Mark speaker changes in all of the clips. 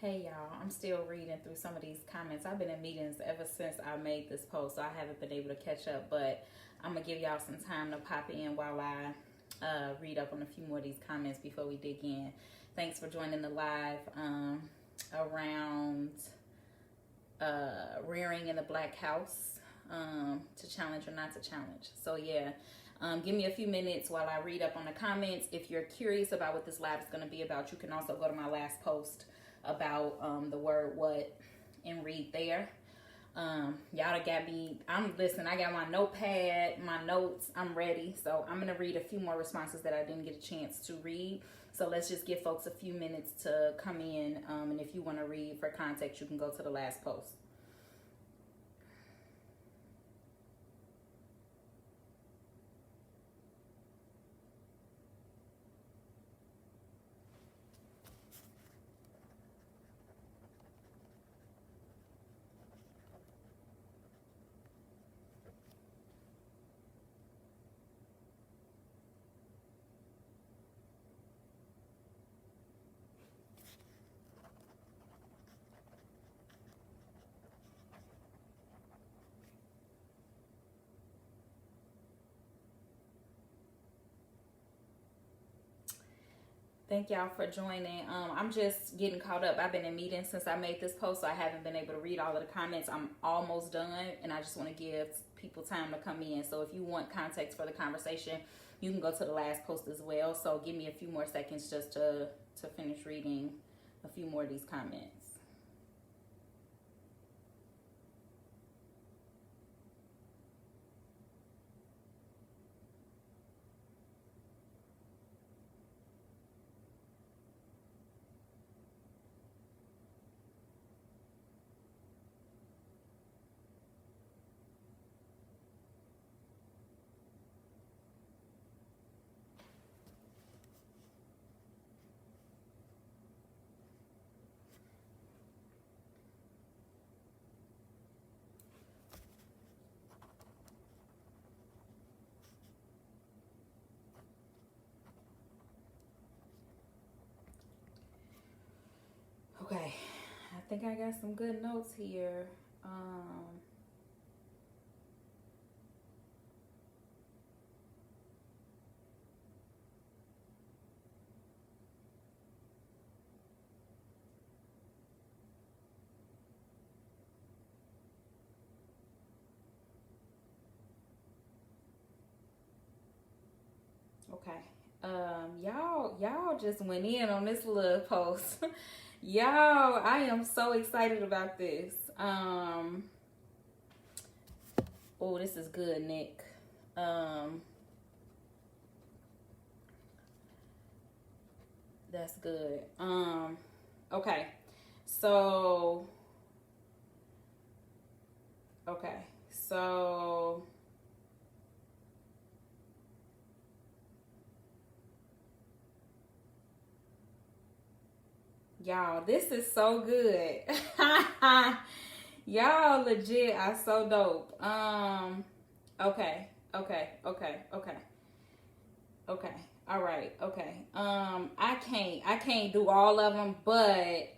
Speaker 1: Hey y'all, I'm still reading through some of these comments. I've been in meetings ever since I made this post, so I haven't been able to catch up, but I'm going to give y'all some time to pop in while I read up on a few more of these comments before we dig in. Thanks for joining the live around rearing in the black house, to challenge or not to challenge. So yeah, give me a few minutes while I read up on the comments. If you're curious about what this live is going to be about, you can also go to my last post about the word what and read there. Y'all got me, I got my notepad, my notes, I'm ready. So I'm gonna read a few more responses that I didn't get a chance to read. So let's just give folks a few minutes to come in, and if you want to read for context, you can go to the last post. Thank y'all for joining. I'm just getting caught up. I've been in meetings since I made this post, so I haven't been able to read all of the comments. I'm almost done, and I just want to give people time to come in. So if you want context for the conversation, you can go to the last post as well. So give me a few more seconds just to finish reading a few more of these comments. Okay, I think I got some good notes here. Okay. Y'all just went in on this little post. Y'all, I am so excited about this. Oh, this is good, Nick. That's good. Okay. So, okay. So, y'all, this is so good. Y'all legit are so dope. Okay. All right. Okay. I can't do all of them, but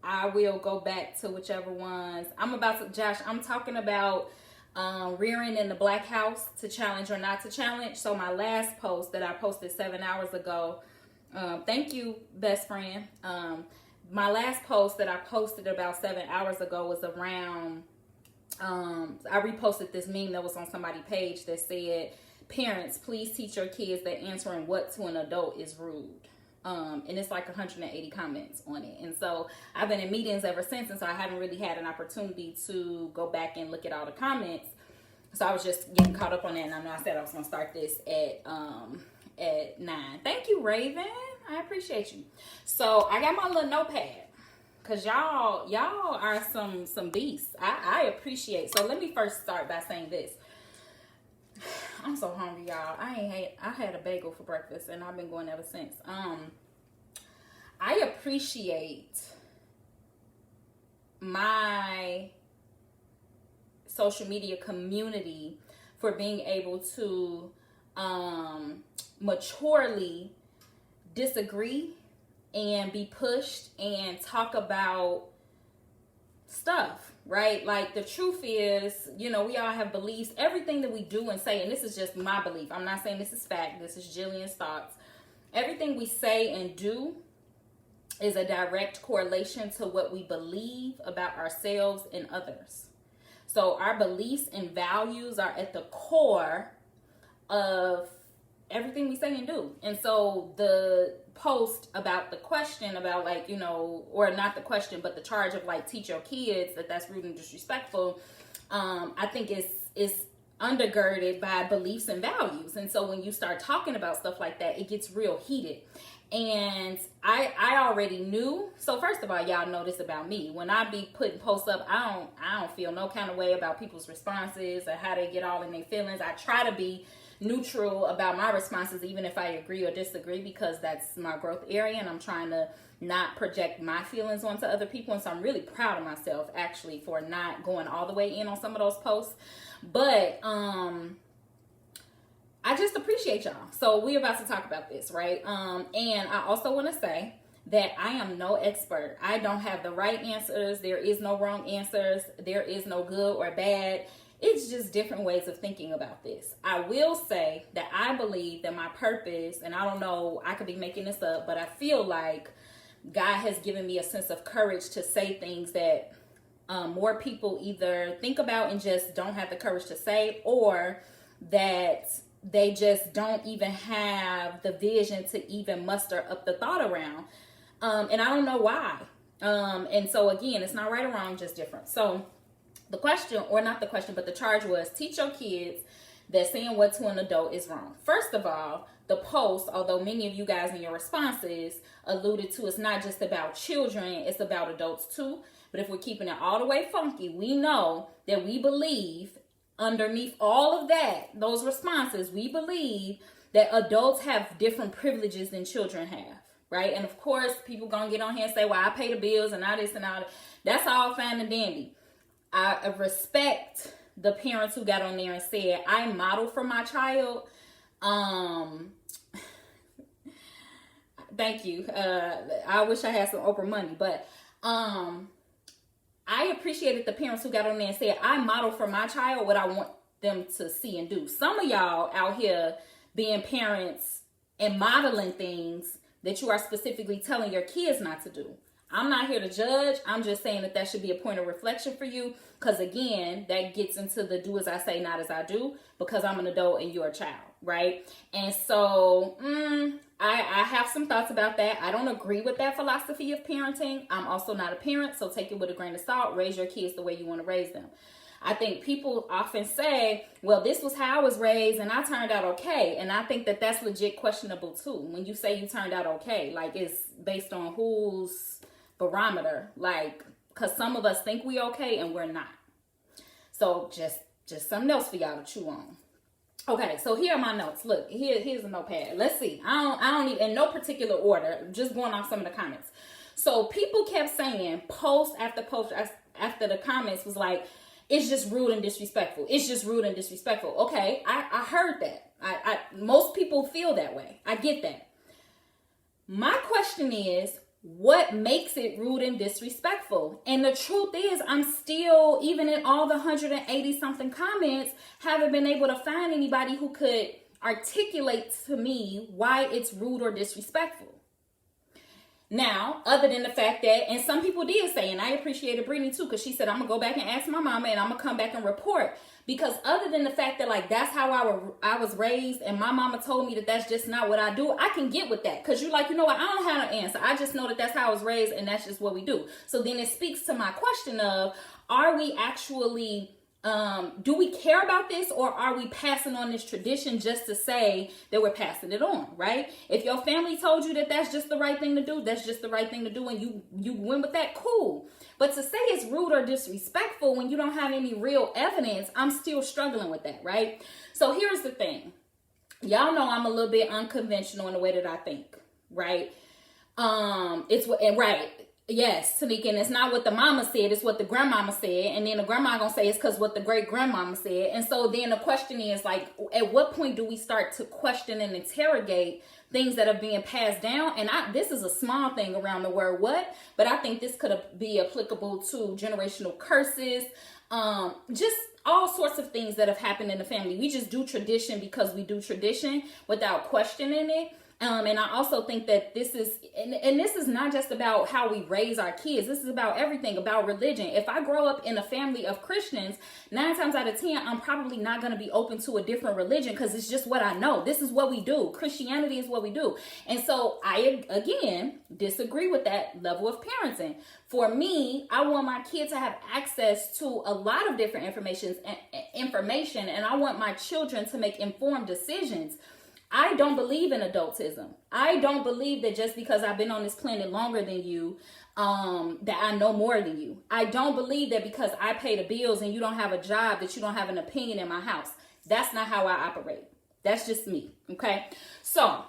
Speaker 1: I will go back to whichever ones. Josh, I'm talking about rearing in the black house, to challenge or not to challenge. So my last post that I posted 7 hours ago, thank you, best friend. My last post that I posted about 7 hours ago was around, I reposted this meme that was on somebody's page that said, parents, please teach your kids that answering what to an adult is rude. And it's like 180 comments on it. And so I've been in meetings ever since, and so I haven't really had an opportunity to go back and look at all the comments. So I was just getting caught up on that, and I know I said I was going to start this at 9. Thank you, Raven. I appreciate you. So I got my little notepad, because y'all are some beasts. I appreciate. So let me first start by saying this. I'm so hungry, y'all. I had a bagel for breakfast, and I've been going ever since. I appreciate my social media community for being able to maturely disagree and be pushed and talk about stuff, right? Like, the truth is, we all have beliefs. Everything that we do and say, and this is just my belief, I'm not saying this is fact, this is Jillian's thoughts. Everything we say and do is a direct correlation to what we believe about ourselves and others. So our beliefs and values are at the core of everything we say and do. And so the post about the question about, like, or not the question, but the charge of, like, teach your kids that's rude and disrespectful, I think is undergirded by beliefs and values. And so when you start talking about stuff like that, it gets real heated. And I already knew. So first of all, y'all know this about me. When I be putting posts up, I don't feel no kind of way about people's responses or how they get all in their feelings. I try to be neutral about my responses, even if I agree or disagree, because that's my growth area, and I'm trying to not project my feelings onto other people. And so I'm really proud of myself, actually, for not going all the way in on some of those posts. But I just appreciate y'all. So we're about to talk about this, right? And I also want to say that I am no expert. I don't have the right answers. There is no wrong answers. There is no good or bad. It's just different ways of thinking about this. I will say that I believe that my purpose, and I don't know, I could be making this up, but I feel like God has given me a sense of courage to say things that more people either think about and just don't have the courage to say, or that they just don't even have the vision to even muster up the thought around. And I don't know why. And so again, it's not right or wrong, just different. So the question, or not the question, but the charge was, teach your kids that saying what to an adult is wrong. First of all, the post, although many of you guys in your responses alluded to, it's not just about children, it's about adults too. But if we're keeping it all the way funky, we know that we believe underneath all of that, those responses, we believe that adults have different privileges than children have, right? And of course, people gonna get on here and say, well, I pay the bills and all this and all that. That's all fine and dandy. I respect the parents who got on there and said, I model for my child. Thank you. I wish I had some Oprah money, but I appreciated the parents who got on there and said, I model for my child what I want them to see and do. Some of y'all out here being parents and modeling things that you are specifically telling your kids not to do. I'm not here to judge. I'm just saying that should be a point of reflection for you. Because again, that gets into the do as I say, not as I do, because I'm an adult and you're a child, right? And so I have some thoughts about that. I don't agree with that philosophy of parenting. I'm also not a parent, so take it with a grain of salt. Raise your kids the way you want to raise them. I think people often say, well, this was how I was raised and I turned out okay. And I think that that's legit questionable too. When you say you turned out okay, like, it's based on whose barometer, like, because some of us think we okay and we're not. So just something else for y'all to chew on. Okay, so here are my notes. Look, here's a notepad. Let's see. I don't need in no particular order, just going off some of the comments. So people kept saying post after post after the comments was like, it's just rude and disrespectful. It's just rude and disrespectful. Okay, I heard that. I most people feel that way. I get that. My question is, what makes it rude and disrespectful? And the truth is, I'm still, even in all the 180 something comments, haven't been able to find anybody who could articulate to me why it's rude or disrespectful. Now, other than the fact that, and some people did say, and I appreciated Brittany too, because she said, I'm going to go back and ask my mama and I'm going to come back and report. Because other than the fact that, like, that's how I was raised and my mama told me that that's just not what I do, I can get with that. Because you're like, you know what, I don't have an answer. I just know that that's how I was raised and that's just what we do. So then it speaks to my question of, are we actually, do we care about this, or are we passing on this tradition just to say that we're passing it on, right? If your family told you that that's just the right thing to do, that's just the right thing to do, and you went with that, cool. But to say it's rude or disrespectful when you don't have any real evidence, I'm still struggling with that, right? So here's the thing. Y'all know I'm a little bit unconventional in the way that I think, right? Right. Yes, Tanika, and it's not what the mama said, it's what the grandmama said. And then the grandma gonna say it's because what the great grandmama said. And so then the question is like, at what point do we start to question and interrogate things that are being passed down? And this is a small thing around the word what, but I think this could be applicable to generational curses, just all sorts of things that have happened in the family. We just do tradition because we do tradition without questioning it. And I also think that this is, and this is not just about how we raise our kids. This is about everything, about religion. If I grow up in a family of Christians, 9 times out of 10, I'm probably not going to be open to a different religion because it's just what I know. This is what we do. Christianity is what we do. And so I, again, disagree with that level of parenting. For me, I want my kids to have access to a lot of different information, and I want my children to make informed decisions. I don't believe in adultism. I don't believe that just because I've been on this planet longer than you, that I know more than you. I don't believe that because I pay the bills and you don't have a job, that you don't have an opinion in my house. That's not how I operate. That's just me. Okay. So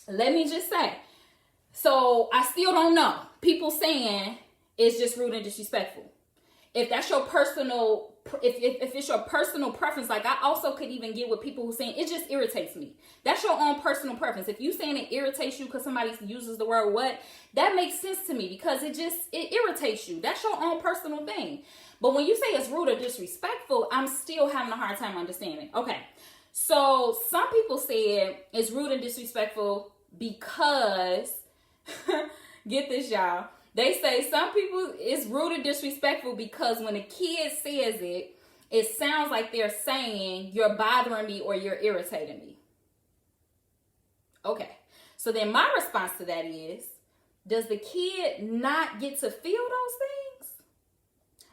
Speaker 1: let me just say, so I still don't know. People saying it's just rude and disrespectful. If that's your personal, if it's your personal preference, like I also could even get with people who saying it just irritates me. That's your own personal preference. If you saying it irritates you because somebody uses the word what, that makes sense to me because it irritates you. That's your own personal thing. But when you say it's rude or disrespectful, I'm still having a hard time understanding. Okay, so some people said it's rude and disrespectful because, get this, y'all. They say some people it's rude and disrespectful because when a kid says it, it sounds like they're saying you're bothering me or you're irritating me. Okay. So then my response to that is, does the kid not get to feel those things?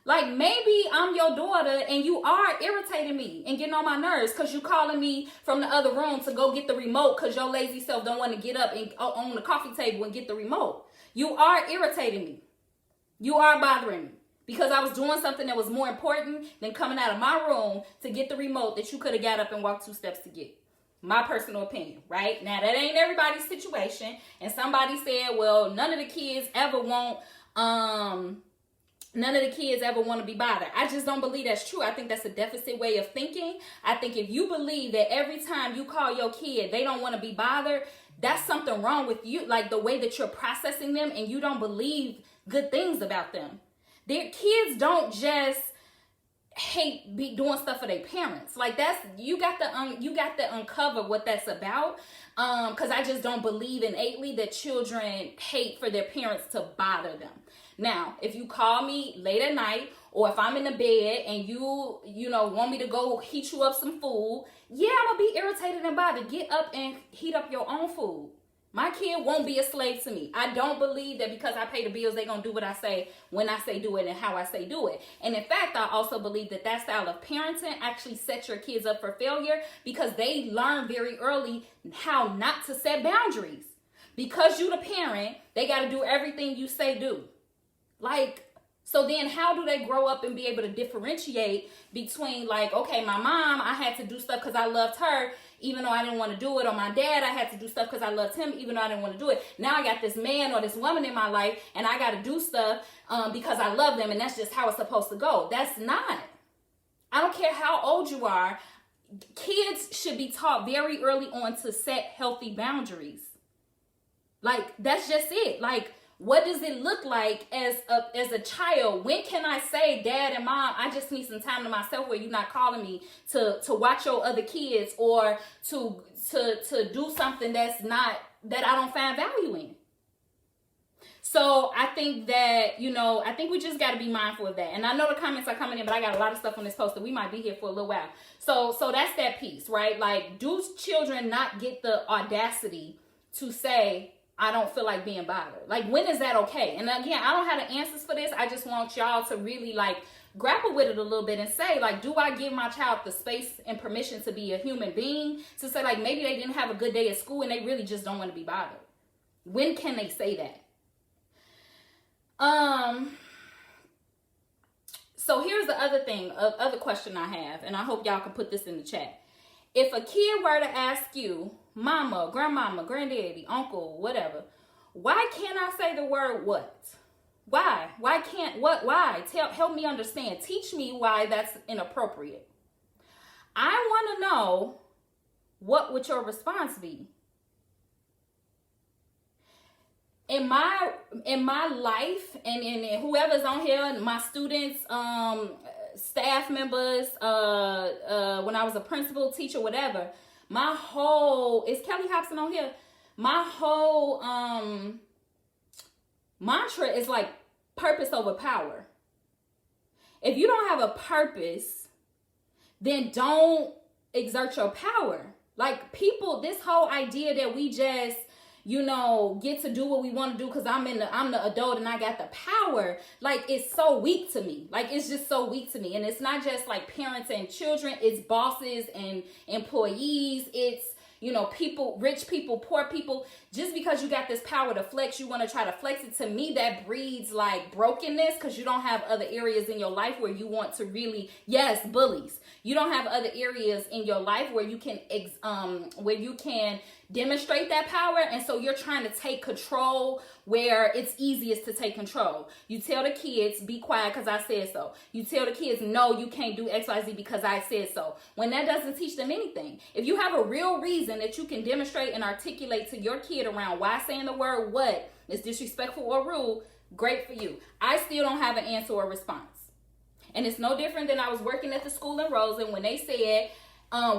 Speaker 1: Like maybe I'm your daughter and you are irritating me and getting on my nerves because you calling me from the other room to go get the remote because your lazy self don't want to get up and on the coffee table and get the remote. You are irritating me. You are bothering me because I was doing something that was more important than coming out of my room to get the remote that you could have got up and walked 2 steps to get. My personal opinion, right? Now, that ain't everybody's situation. And somebody said, well, none of the kids ever want to be bothered. I just don't believe that's true. I think that's a deficit way of thinking. I think if you believe that every time you call your kid, they don't want to be bothered, that's something wrong with you, like the way that you're processing them, and you don't believe good things about them. Their kids don't just hate be doing stuff for their parents. Like that's you got to uncover what that's about. Because I just don't believe innately that children hate for their parents to bother them. Now, if you call me late at night or if I'm in the bed and you want me to go heat you up some food, yeah, I'm going to be irritated and bothered. Get up and heat up your own food. My kid won't be a slave to me. I don't believe that because I pay the bills, they're going to do what I say, when I say do it, and how I say do it. And in fact, I also believe that that style of parenting actually sets your kids up for failure because they learn very early how not to set boundaries. Because you the parent, they got to do everything you say do. So then how do they grow up and be able to differentiate between like, okay, my mom, I had to do stuff because I loved her, even though I didn't want to do it. Or my dad, I had to do stuff because I loved him, even though I didn't want to do it. Now I got this man or this woman in my life and I got to do stuff because I love them. And that's just how it's supposed to go. That's not. I don't care how old you are. Kids should be taught very early on to set healthy boundaries. Like, that's just it. Like, what does it look like as a child? When can I say, Dad and Mom, I just need some time to myself where you're not calling me to watch your other kids or to do something that I don't find value in? So I think that, I think we just got to be mindful of that. And I know the comments are coming in, but I got a lot of stuff on this post that we might be here for a little while. So that's that piece, right? Like, do children not get the audacity to say, I don't feel like being bothered? Like, when is that okay? And again, I don't have the answers for this. I just want y'all to really grapple with it a little bit and say, do I give my child the space and permission to be a human being? To say, maybe they didn't have a good day at school and they really just don't want to be bothered. When can they say that? So here's the other question I have, and I hope y'all can put this in the chat. If a kid were to ask you, mama, grandmama, granddaddy, uncle, whatever, why can't I say the word what? Why? Why can't, what, why? Help me understand. Teach me why that's inappropriate. I want to know, what would your response be? In my life, and whoever's on here, my students, staff members, when I was a principal, teacher, whatever, my whole, is Kelly Hobson on here? My whole mantra is like purpose over power. If you don't have a purpose, then don't exert your power. Like, people, this whole idea that we just, get to do what we want to do because I'm the adult and I got the power, like, it's so weak to me. Like, it's just so weak to me. And it's not just like parents and children, it's bosses and employees, it's, people, rich people, poor people. Just because you got this power to flex, you want to try to flex it. To me, that breeds like brokenness, because you don't have other areas in your life where you want to really, yes, bullies. You don't have other areas in your life where you can demonstrate that power, and so you're trying to take control where it's easiest to take control. You tell the kids, be quiet because I said so. You tell the kids, no, you can't do XYZ because I said so. When that doesn't teach them anything. If you have a real reason that you can demonstrate and articulate to your kid around why saying the word what is disrespectful or rude, great for you. I still don't have an answer or response. And it's no different than I was working at the school in Roseland when they said,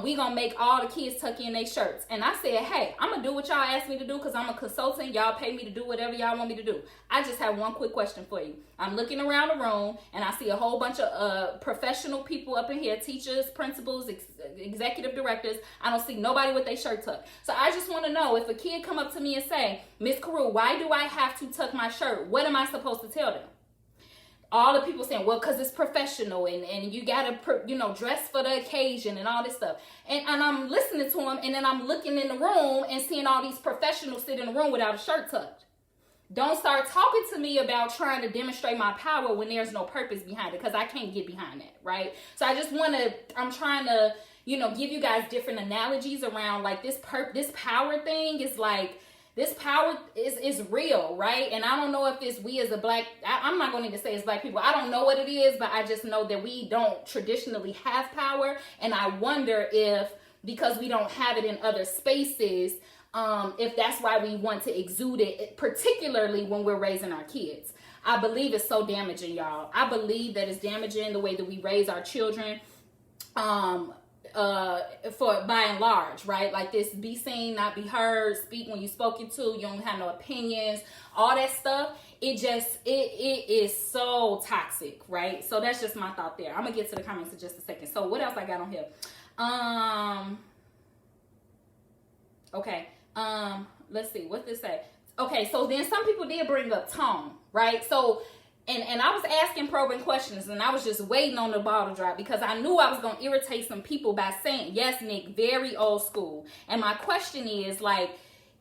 Speaker 1: we gonna make all the kids tuck in their shirts. And I said, hey, I'm gonna do what y'all asked me to do because I'm a consultant. Y'all pay me to do whatever y'all want me to do. I just have one quick question for you. I'm looking around the room and I see a whole bunch of professional people up in here, teachers, principals, executive directors. I don't see nobody with their shirt tucked. So I just want to know, if a kid come up to me and say, Miss Carew, why do I have to tuck my shirt? What am I supposed to tell them? All the people saying, well, because it's professional and you got to, dress for the occasion and all this stuff. And I'm listening to them, and then I'm looking in the room and seeing all these professionals sit in the room without a shirt tucked. Don't start talking to me about trying to demonstrate my power when there's no purpose behind it, because I can't get behind that, right? So I'm trying to, give you guys different analogies around like this power thing is like, this power is real, right? And I don't know if it's we as a black, I'm not going to even say it's black people. I don't know what it is, but I just know that we don't traditionally have power. And I wonder if, because we don't have it in other spaces, if that's why we want to exude it, particularly when we're raising our kids. I believe it's so damaging, y'all. I believe that it's damaging the way that we raise our children. For by and large, right? Like this, be seen, not be heard, speak when you spoken to, you don't have no opinions, all that stuff. It is so toxic, right? So that's just my thought there. I'm gonna get to the comments in just a second. So what else I got on here? Okay. Let's see, what this say? Okay, so then some people did bring up tone, right? So And I was asking probing questions, and I was just waiting on the ball to drop because I knew I was going to irritate some people by saying, yes, Nick, very old school. And my question is, like,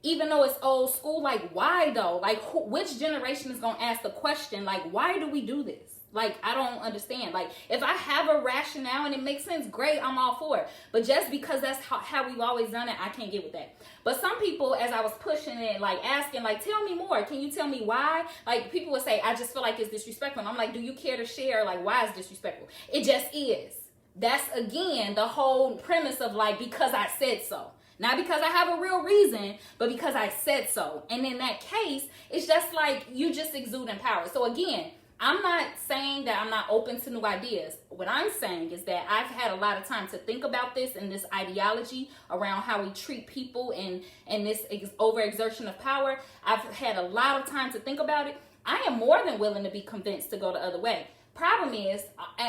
Speaker 1: even though it's old school, like, why though? Like, which generation is going to ask the question, like, why do we do this? Like, I don't understand. Like, if I have a rationale and it makes sense, great, I'm all for it. But just because that's how we've always done it, I can't get with that. But some people, as I was pushing it, like asking, like, tell me more. Can you tell me why? Like, people would say, I just feel like it's disrespectful. And I'm like, do you care to share, like, why it's disrespectful? It just is. That's, again, the whole premise of, like, because I said so. Not because I have a real reason, but because I said so. And in that case, it's just like you just exuding power. So, again, I'm not saying that I'm not open to new ideas. What I'm saying is that I've had a lot of time to think about this and this ideology around how we treat people and this overexertion of power. I've had a lot of time to think about it. I am more than willing to be convinced to go the other way. Problem is,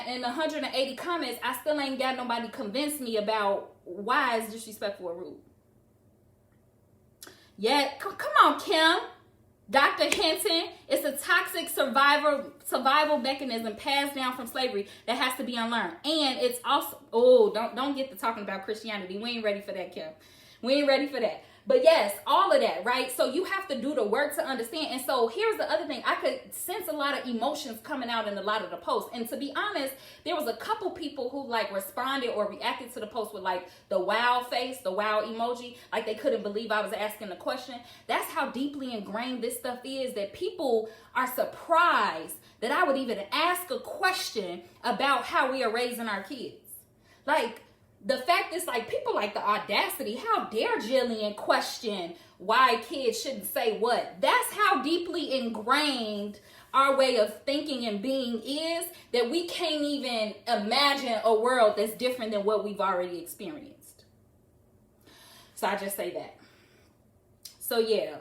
Speaker 1: in 180 comments, I still ain't got nobody convince me about why it's disrespectful or rude. Yeah, come on, Kim. Dr. Hinton, it's a toxic survival mechanism passed down from slavery that has to be unlearned. And it's also, don't get to talking about Christianity. We ain't ready for that, Kim. We ain't ready for that. But yes, all of that, right? So you have to do the work to understand. And so here's the other thing. I could sense a lot of emotions coming out in a lot of the posts. And to be honest, there was a couple people who like responded or reacted to the post with like the wow face, the wow emoji. Like they couldn't believe I was asking the question. That's how deeply ingrained this stuff is, that people are surprised that I would even ask a question about how we are raising our kids. Like, the fact is, like, people like the audacity. How dare Jillian question why kids shouldn't say what? That's how deeply ingrained our way of thinking and being is, that we can't even imagine a world that's different than what we've already experienced. So I just say that. So yeah,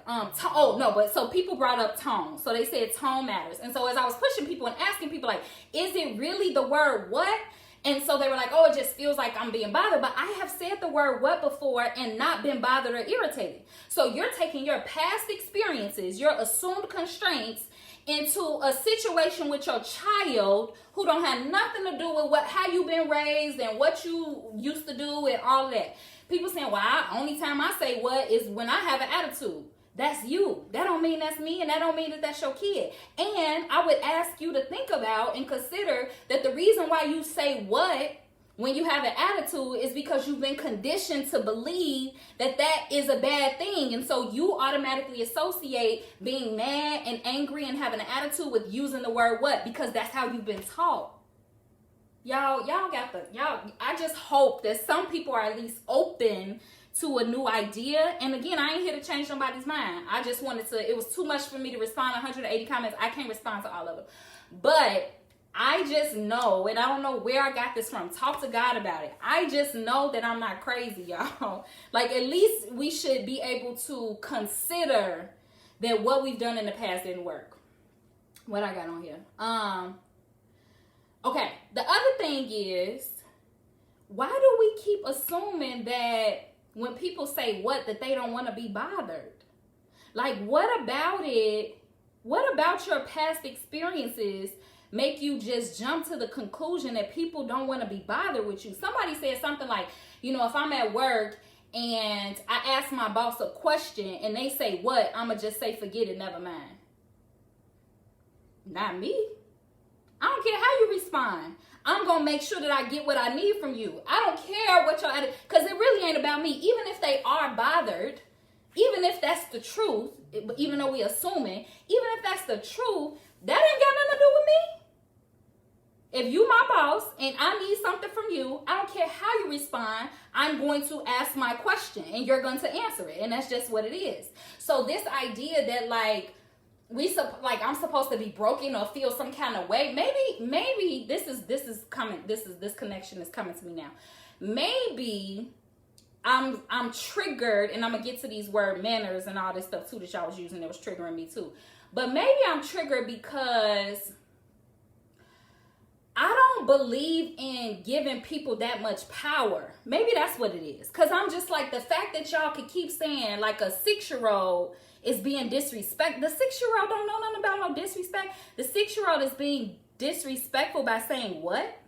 Speaker 1: so people brought up tone. So they said tone matters. And so as I was pushing people and asking people, like, is it really the word what? And so they were like, oh, it just feels like I'm being bothered. But I have said the word what before and not been bothered or irritated. So you're taking your past experiences, your assumed constraints, into a situation with your child who don't have nothing to do with how you've been raised and what you used to do and all of that. People saying, well, only time I say what is when I have an attitude. That's you. That don't mean that's me, and that don't mean that that's your kid. And I would ask you to think about and consider that the reason why you say what when you have an attitude is because you've been conditioned to believe that that is a bad thing. And so you automatically associate being mad and angry and having an attitude with using the word what, because that's how you've been taught. Y'all I just hope that some people are at least open to a new idea. And again, I ain't here to change nobody's mind. I just wanted to, it was too much for me to respond to 180 comments. I can't respond to all of them. But I just know, and I don't know where I got this from. Talk to God about it. I just know that I'm not crazy, y'all. Like, at least we should be able to consider that what we've done in the past didn't work. What I got on here? Okay, the other thing is, why do we keep assuming that when people say what, that they don't want to be bothered? Like, what about it? What about your past experiences make you just jump to the conclusion that people don't want to be bothered with you? Somebody said something like, if I'm at work and I ask my boss a question and they say what, I'm going to just say, forget it, never mind. Not me. I don't care how you respond. I'm going to make sure that I get what I need from you. I don't care what y'all, because it really ain't about me. Even if they are bothered, even if that's the truth, even though we assuming, even if that's the truth, that ain't got nothing to do with me. If you my boss and I need something from you, I don't care how you respond, I'm going to ask my question and you're going to answer it. And that's just what it is. So this idea that I'm supposed to be broken or feel some kind of way. Maybe this connection is coming to me now. Maybe I'm triggered, and I'm gonna get to these word manners and all this stuff too that y'all was using that was triggering me too. But maybe I'm triggered because I don't believe in giving people that much power. Maybe that's what it is. Because I'm just like, the fact that y'all could keep saying like a 6-year-old is being disrespectful. The 6-year-old don't know nothing about no disrespect. The 6-year-old is being disrespectful by saying what?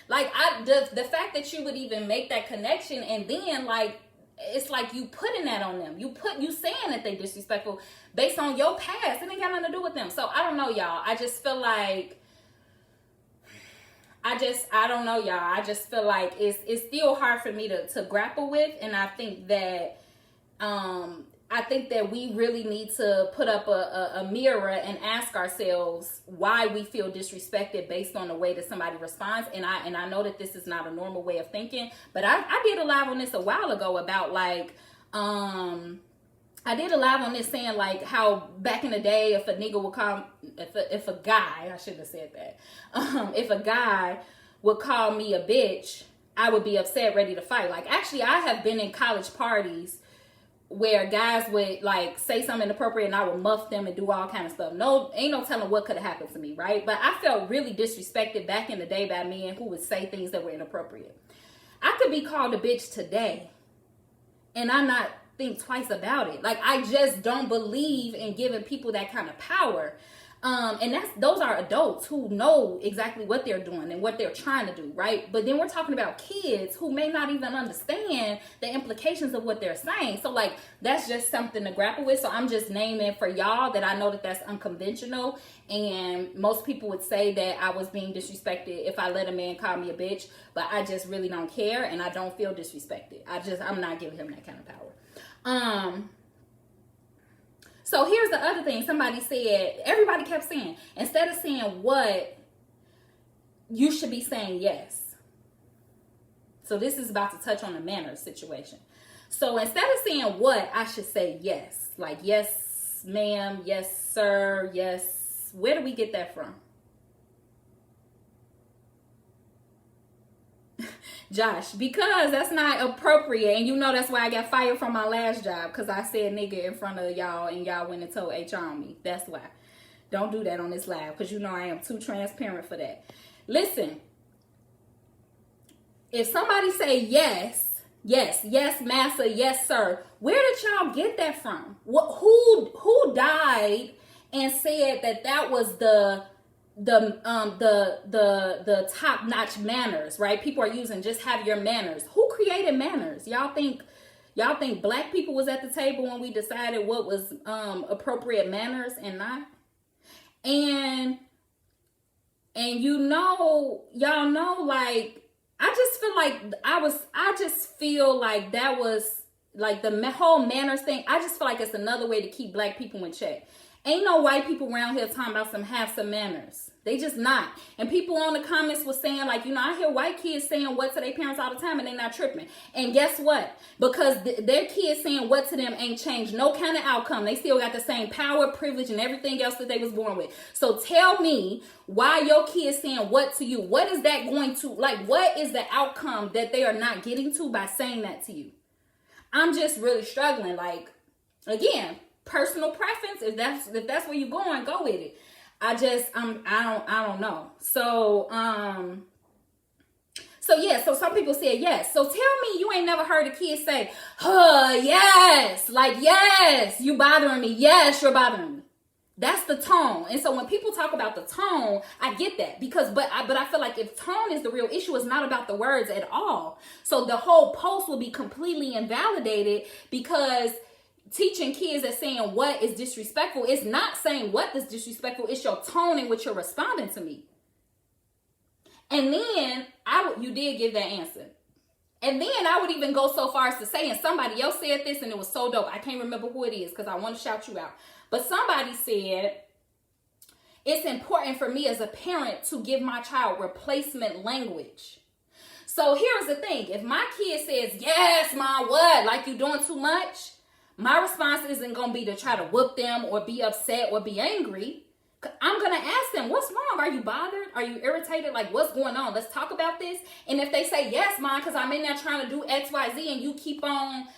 Speaker 1: Like, the fact that you would even make that connection, and then like, it's like you putting that on them. You saying that they disrespectful based on your past. It ain't got nothing to do with them. So I don't know, y'all. I just feel like, I don't know, y'all. I just feel like it's still hard for me to grapple with. And I think that, we really need to put up a mirror and ask ourselves why we feel disrespected based on the way that somebody responds. And I know that this is not a normal way of thinking, but I did a live on this a while ago about like, I did a live on this saying like how back in the day, if a nigga would call, if a guy, I shouldn't have said that. If a guy would call me a bitch, I would be upset, ready to fight. Like, actually, I have been in college parties where guys would like say something inappropriate and I would muff them and do all kind of stuff. No, ain't no telling what could have happened to me, right? But I felt really disrespected back in the day by men who would say things that were inappropriate. I could be called a bitch today and I not think twice about it. Like, I just don't believe in giving people that kind of power. And those are adults who know exactly what they're doing and what they're trying to do, right? But then we're talking about kids who may not even understand the implications of what they're saying. So like, that's just something to grapple with. So I'm just naming for y'all that I know that that's unconventional. And most people would say that I was being disrespected if I let a man call me a bitch, but I just really don't care. And I don't feel disrespected. I'm not giving him that kind of power. So here's the other thing. Somebody said, everybody kept saying, instead of saying what, you should be saying yes. So this is about to touch on the manners situation. So instead of saying what, I should say yes. Like, yes, ma'am, yes, sir, yes. Where do we get that from? Josh, because that's not appropriate. And you know that's why I got fired from my last job, because I said nigga in front of y'all and y'all went and told HR on me. That's why. Don't do that on this live, because you know I am too transparent for that. Listen, if somebody say yes, massa, yes, sir, where did y'all get that from? Who died and said that was the top-notch manners, right? People are using just have your manners. Who created manners? Y'all think black people was at the table when we decided what was appropriate manners and not? And you know, y'all know, like, I just feel like that was like the whole manners thing. I just feel like it's another way to keep black people in check. Ain't no white people around here talking about have some manners. They just not. And people on the comments was saying, like, you know, I hear white kids saying what to their parents all the time and they not tripping. And guess what? Because their kids saying what to them ain't changed no kind of outcome. They still got the same power, privilege, and everything else that they was born with. So tell me why your kids saying what to you. What is that going to, like, what is the outcome that they are not getting to by saying that to you? I'm just really struggling. Like, again, personal preference, if that's where you're going, go with it. I don't know. So yeah, so some people said yes. So tell me you ain't never heard a kid say, yes, like, yes, you bothering me. Yes, you're bothering me. That's the tone. And so when people talk about the tone, I get that, because but I feel like if tone is the real issue, it's not about the words at all. So the whole post will be completely invalidated, because teaching kids that saying what is disrespectful, it's not saying what is disrespectful, it's your tone in which you're responding to me. And then you did give that answer. And then I would even go so far as to say, and somebody else said this and it was so dope, I can't remember who it is because I want to shout you out. But somebody said, it's important for me as a parent to give my child replacement language. So here's the thing. If my kid says, yes, mom, what? Like, you doing too much? My response isn't going to be to try to whoop them or be upset or be angry. I'm going to ask them, what's wrong? Are you bothered? Are you irritated? Like, what's going on? Let's talk about this. And if they say, yes, mom, because I'm in there trying to do X, Y, Z, and you keep on,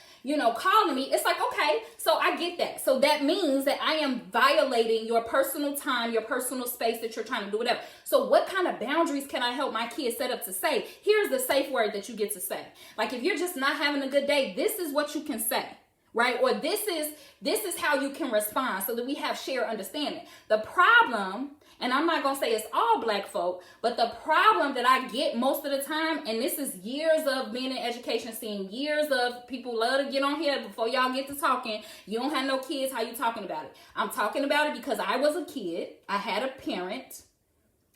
Speaker 1: calling me, it's like, okay, so I get that. So that means that I am violating your personal time, your personal space that you're trying to do whatever. So what kind of boundaries can I help my kids set up to say? Here's the safe word that you get to say. Like, if you're just not having a good day, this is what you can say. Right? Or this is how you can respond, so that we have shared understanding. The problem, and I'm not going to say it's all black folk, but the problem that I get most of the time, and this is years of being in education, seeing years of people love to get on here before y'all get to talking. You don't have no kids, how you talking about it? I'm talking about it because I was a kid. I had a parent.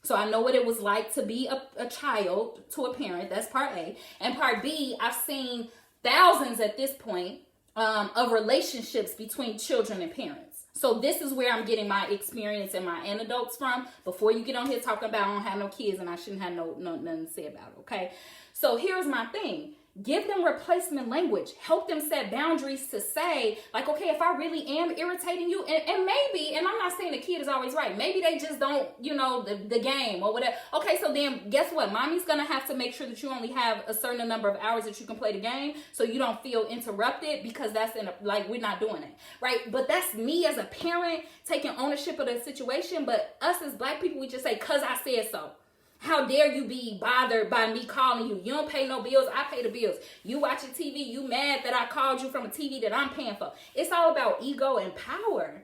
Speaker 1: So I know what it was like to be a child to a parent. That's part A. And part B, I've seen thousands at this point of relationships between children and parents. So this is where I'm getting my experience and my anecdotes from. Before you get on here talking about I don't have no kids and I shouldn't have nothing to say about it, okay? So here's my thing. Give them replacement language. Help them set boundaries to say, like, okay, if I really am irritating you, and maybe, and I'm not saying the kid is always right. Maybe they just don't, the game or whatever. Okay, so then guess what? Mommy's going to have to make sure that you only have a certain number of hours that you can play the game so you don't feel interrupted, because that's we're not doing it, right? But that's me as a parent taking ownership of the situation. But us as black people, we just say, because I said so. How dare you be bothered by me calling you? You don't pay no bills. I pay the bills. You watching TV. You mad that I called you from a TV that I'm paying for. It's all about ego and power.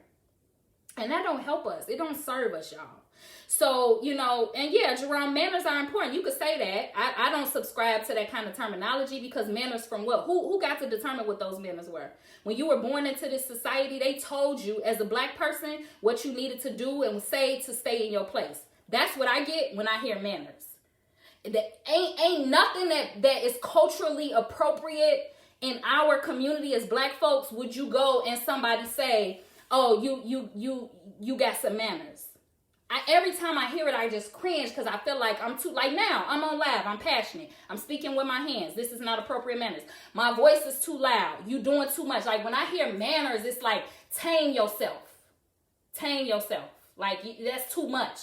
Speaker 1: And that don't help us. It don't serve us, y'all. So, you know, and yeah, Jerome, manners are important. You could say that. I don't subscribe to that kind of terminology, because manners from what? Who got to determine what those manners were? When you were born into this society, they told you as a black person what you needed to do and say to stay in your place. That's what I get when I hear manners. That ain't nothing that is culturally appropriate in our community as black folks. Would you go and somebody say, oh, you got some manners? Every time I hear it, I just cringe, because I feel like I'm too, like now, I'm on live, I'm passionate, I'm speaking with my hands. This is not appropriate manners. My voice is too loud. You doing too much. Like when I hear manners, it's like, tame yourself. Tame yourself. Like that's too much.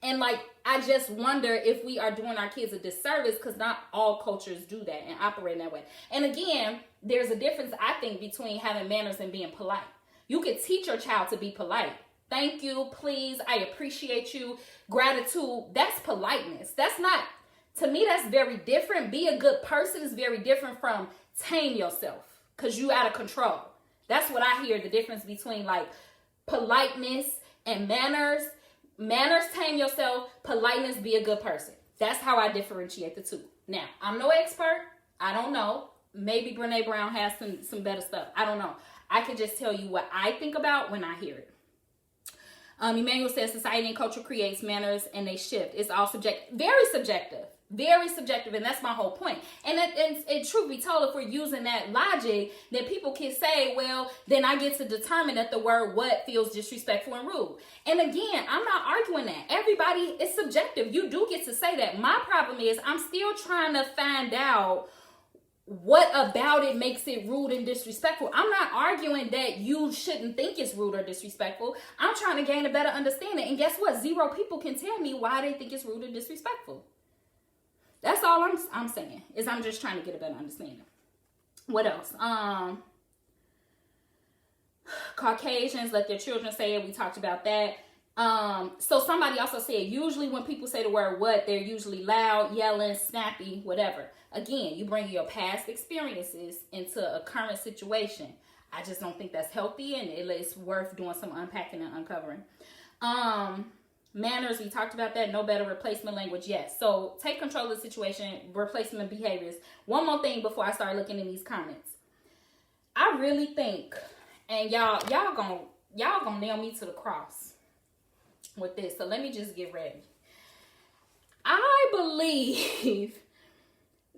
Speaker 1: And like, I just wonder if we are doing our kids a disservice, because not all cultures do that and operate in that way. And again, there's a difference, I think, between having manners and being polite. You could teach your child to be polite. Thank you, please, I appreciate you, gratitude. That's politeness. That's not, to me, that's very different. Be a good person is very different from tame yourself, because you out of control. That's what I hear, the difference between like politeness and manners. Manners, tame yourself. Politeness, be a good person. That's how I differentiate the two. Now, I'm no expert. I don't know. Maybe Brene Brown has some better stuff. I don't know. I can just tell you what I think about when I hear it. Emmanuel says society and culture creates manners and they shift. It's all very subjective, and that's my whole point. And truth be told, if we're using that logic, then people can say, well, then I get to determine that the word what feels disrespectful and rude. And again, I'm not arguing that. Everybody is subjective. You do get to say that. My problem is I'm still trying to find out what about it makes it rude and disrespectful. I'm not arguing that you shouldn't think it's rude or disrespectful. I'm trying to gain a better understanding. And guess what? 0 people can tell me why they think it's rude or disrespectful. That's all I'm saying, is I'm just trying to get a better understanding. What else? Caucasians let their children say it. We talked about that. So somebody also said, usually when people say the word what, they're usually loud, yelling, snappy, whatever. Again, you bring your past experiences into a current situation. I just don't think that's healthy, and it's worth doing some unpacking and uncovering. Manners, we talked about that. No better replacement language. Yes. So take control of the situation, replacement behaviors. One more thing before I start looking in these comments. I really think, and y'all gonna nail me to the cross with this. So let me just get ready. I believe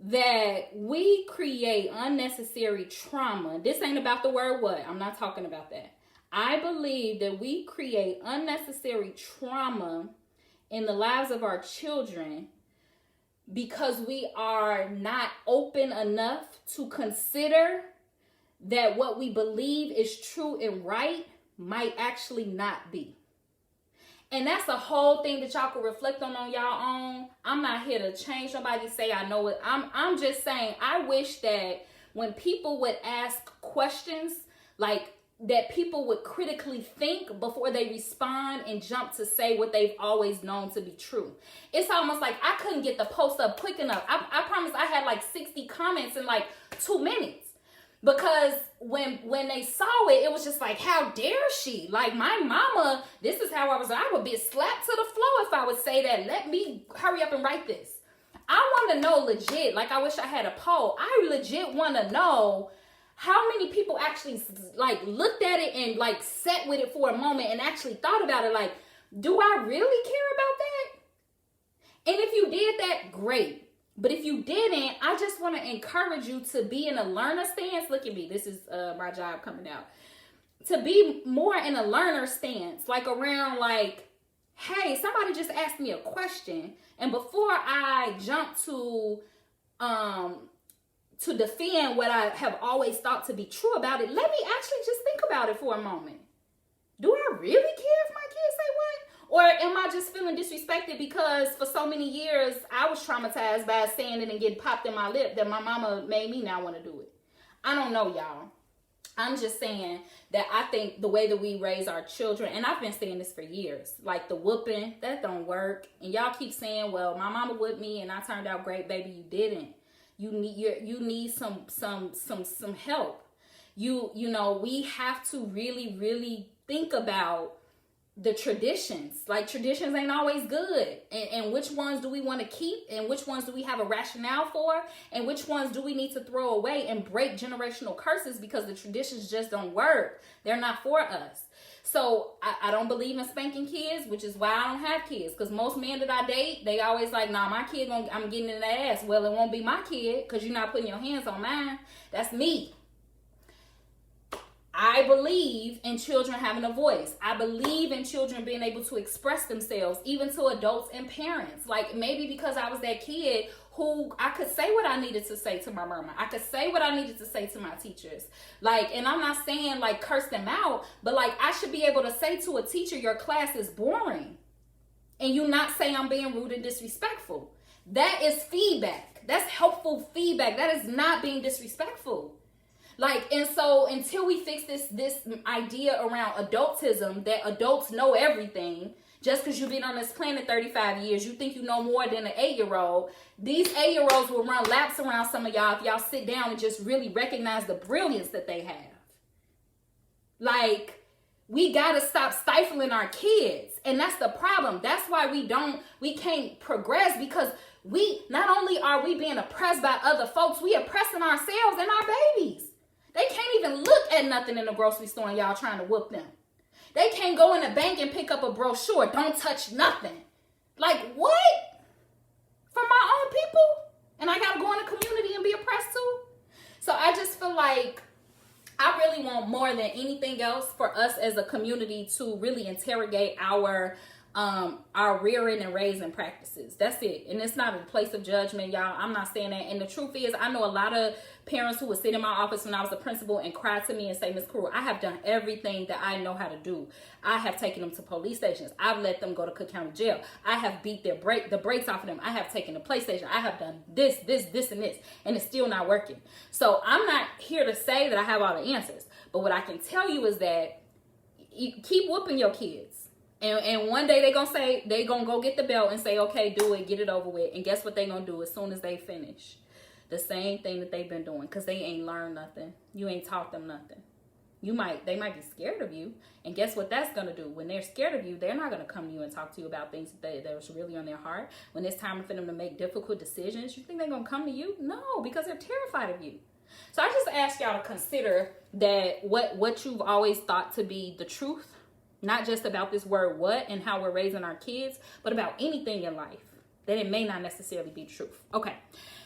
Speaker 1: that we create unnecessary trauma. This ain't about the word what. I'm not talking about that. I believe that we create unnecessary trauma in the lives of our children because we are not open enough to consider that what we believe is true and right might actually not be. And that's a whole thing that y'all can reflect on y'all own. I'm not here to change nobody, say I know it. I'm just saying, I wish that when people would ask questions, like that people would critically think before they respond and jump to say what they've always known to be true. It's almost like I couldn't get the post up quick enough. I promise I had like 60 comments in like 2 minutes. Because when they saw it, it was just like, how dare she? Like my mama, this is how I would be slapped to the floor if I would say that. Let me hurry up and write this. I want to know legit, like I wish I had a poll. I legit want to know how many people actually like looked at it and like sat with it for a moment and actually thought about it. Like, do I really care about that? And if you did that, great. But if you didn't, I just want to encourage you to be in a learner stance. Look at me. This is my job coming out. To be more in a learner stance, like around like, hey, somebody just asked me a question. And before I jump to defend what I have always thought to be true about it, let me actually just think about it for a moment. Do I really care if my kids say what? Or am I just feeling disrespected because for so many years I was traumatized by saying it and getting popped in my lip that my mama made me not want to do it? I don't know, y'all. I'm just saying that I think the way that we raise our children, and I've been saying this for years, like the whooping, that don't work. And y'all keep saying, well, my mama whooped me and I turned out great. Baby, you didn't. You need some help. You know, we have to really, really think about the traditions. Like, traditions ain't always good. And which ones do we want to keep? And which ones do we have a rationale for? And which ones do we need to throw away and break generational curses because the traditions just don't work? They're not for us. So I don't believe in spanking kids, which is why I don't have kids. Because most men that I date, they always like, nah, my kid, I'm getting in the ass. Well, it won't be my kid because you're not putting your hands on mine. That's me. I believe in children having a voice. I believe in children being able to express themselves, even to adults and parents. Like, maybe because I was that kid who I could say what I needed to say to my mama. I could say what I needed to say to my teachers. Like, and I'm not saying like curse them out, but like I should be able to say to a teacher, your class is boring. And you not say I'm being rude and disrespectful. That is feedback. That's helpful feedback. That is not being disrespectful. Like, and so until we fix this idea around adultism, that adults know everything, just because you've been on this planet 35 years, you think you know more than an 8-year-old. These 8-year-olds will run laps around some of y'all if y'all sit down and just really recognize the brilliance that they have. Like, we got to stop stifling our kids. And that's the problem. That's why we can't progress, because we, not only are we being oppressed by other folks, we oppressing ourselves and our babies. They can't even look at nothing in the grocery store and y'all trying to whoop them. They can't go in the bank and pick up a brochure. Don't touch nothing. Like, what? From my own people? And I got to go in the community and be oppressed too? So I just feel like I really want more than anything else for us as a community to really interrogate our rearing and raising practices. That's it. And it's not a place of judgment, y'all. I'm not saying that. And the truth is, I know a lot of parents who would sit in my office when I was a principal and cry to me and say, Miss Crew, I have done everything that I know how to do. I have taken them to police stations. I've let them go to Cook County Jail. I have beat the brakes off of them. I have taken the PlayStation. I have done this, and this, and it's still not working. So I'm not here to say that I have all the answers. But what I can tell you is that you keep whooping your kids. And one day they gonna go get the belt and say, okay, do it, get it over with. And guess what they gonna do as soon as they finish? The same thing that they've been doing, because they ain't learned nothing. You ain't taught them nothing. They might be scared of you. And guess what that's gonna do? When they're scared of you, they're not gonna come to you and talk to you about things that was really on their heart. When it's time for them to make difficult decisions, you think they're gonna come to you? No, because they're terrified of you. So I just ask y'all to consider that what you've always thought to be the truth. Not just about this word what and how we're raising our kids, but about anything in life, that it may not necessarily be truth. Okay,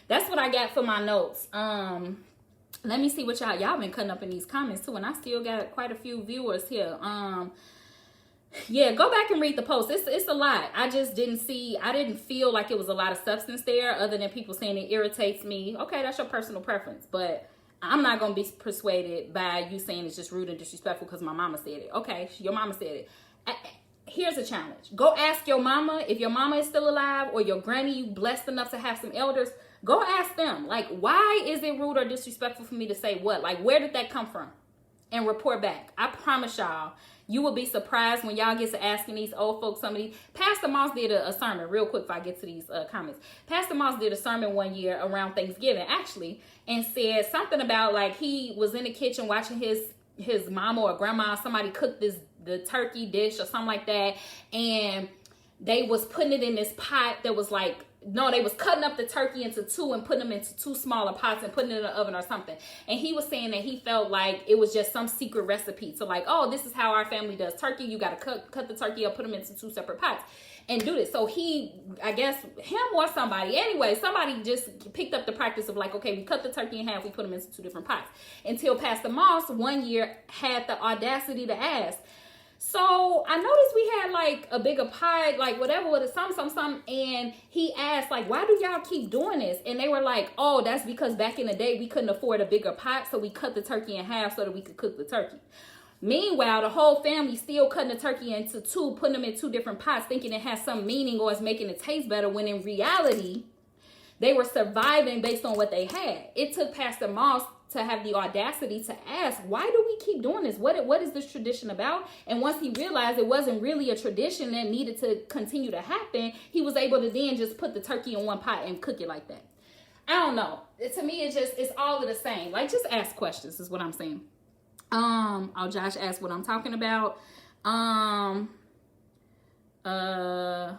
Speaker 1: that's what I got for my notes. Let me see what y'all been cutting up in these comments too, and I still got quite a few viewers here. Yeah, go back and read the post. It's a lot. I didn't feel like it was a lot of substance there, other than people saying it irritates me. Okay, that's your personal preference, but I'm not going to be persuaded by you saying it's just rude and disrespectful because my mama said it. Okay, your mama said it. Here's a challenge. Go ask your mama, if your mama is still alive, or your granny, you blessed enough to have some elders, go ask them. Like, why is it rude or disrespectful for me to say what? Like, where did that come from? And report back. I promise y'all, you will be surprised when y'all get to asking these old folks some of these. Pastor Moss did a sermon, real quick before I get to these comments. Pastor Moss did a sermon one year around Thanksgiving, actually, and said something about, like, he was in the kitchen watching his mama or grandma, somebody cook the turkey dish or something like that, and they was putting it in this pot that was like, no, they was cutting up the turkey into two and putting them into two smaller pots and putting it in the oven or something. And he was saying that he felt like it was just some secret recipe. So like, oh, this is how our family does turkey. You got to cut the turkey up, put them into two separate pots and do this. So he, I guess him or somebody, anyway, somebody just picked up the practice of like, okay, we cut the turkey in half, we put them into two different pots. Until Pastor Moss one year had the audacity to ask, so I noticed we had like a bigger pot, like whatever, with a something. And he asked, like, why do y'all keep doing this? And they were like, oh, that's because back in the day, we couldn't afford a bigger pot. So we cut the turkey in half so that we could cook the turkey. Meanwhile, the whole family still cutting the turkey into two, putting them in two different pots, thinking it has some meaning or it's making it taste better, when in reality, they were surviving based on what they had. It took Pastor Moss to have the audacity to ask, why do we keep doing this? What is this tradition about? And once he realized it wasn't really a tradition that needed to continue to happen, he was able to then just put the turkey in one pot and cook it like that. I don't know. To me, it's all of the same. Like, just ask questions is what I'm saying. Oh, Josh asked what I'm talking about. I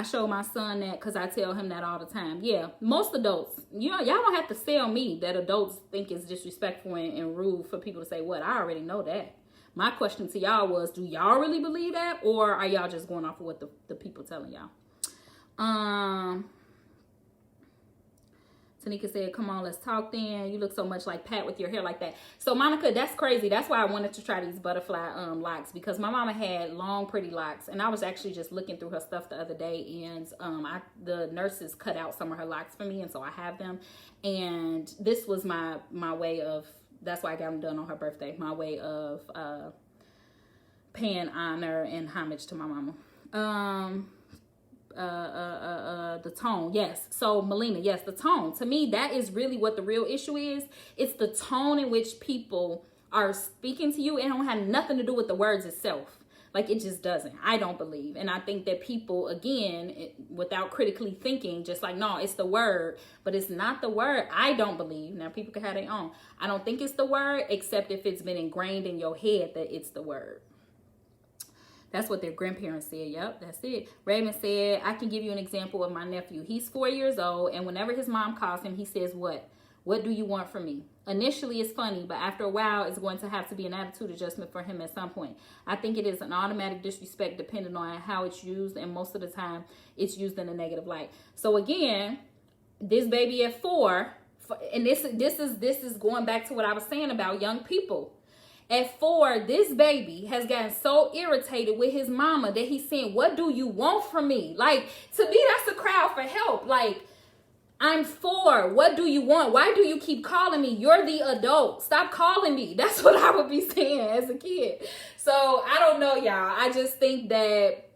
Speaker 1: show my son that because I tell him that all the time. Yeah, most adults, y'all don't have to sell me that adults think it's disrespectful and rude for people to say what. I already know that. My question to y'all was, do y'all really believe that, or are y'all just going off of what the people telling y'all? Tanika said, come on, let's talk then. You look so much like Pat with your hair like that. So, Monica, that's crazy. That's why I wanted to try these butterfly locks, because my mama had long, pretty locks. And I was actually just looking through her stuff the other day. And the nurses cut out some of her locks for me. And so I have them. And this was my way of, that's why I got them done on her birthday. My way of paying honor and homage to my mama. The tone. Yes. So Melina, yes, the tone. To me, that is really what the real issue is. It's the tone in which people are speaking to you. It don't have nothing to do with the words itself. Like, it just doesn't. I don't believe. And I think that people, again, without critically thinking, just like, no, it's the word, but it's not the word. I don't believe. Now, people can have their own. I don't think it's the word, except if it's been ingrained in your head that it's the word. That's what their grandparents said. Yep, that's it. Raymond said, I can give you an example of my nephew. He's 4 years old, and whenever his mom calls him, he says, what? What do you want from me? Initially, it's funny, but after a while, it's going to have to be an attitude adjustment for him at some point. I think it is an automatic disrespect depending on how it's used, and most of the time, it's used in a negative light. So again, this baby at 4, and this is going back to what I was saying about young people. At 4, this baby has gotten so irritated with his mama that he's saying, what do you want from me? Like, to me, that's a crowd for help. Like, I'm 4. What do you want? Why do you keep calling me? You're the adult. Stop calling me. That's what I would be saying as a kid. So, I don't know, y'all. I just think that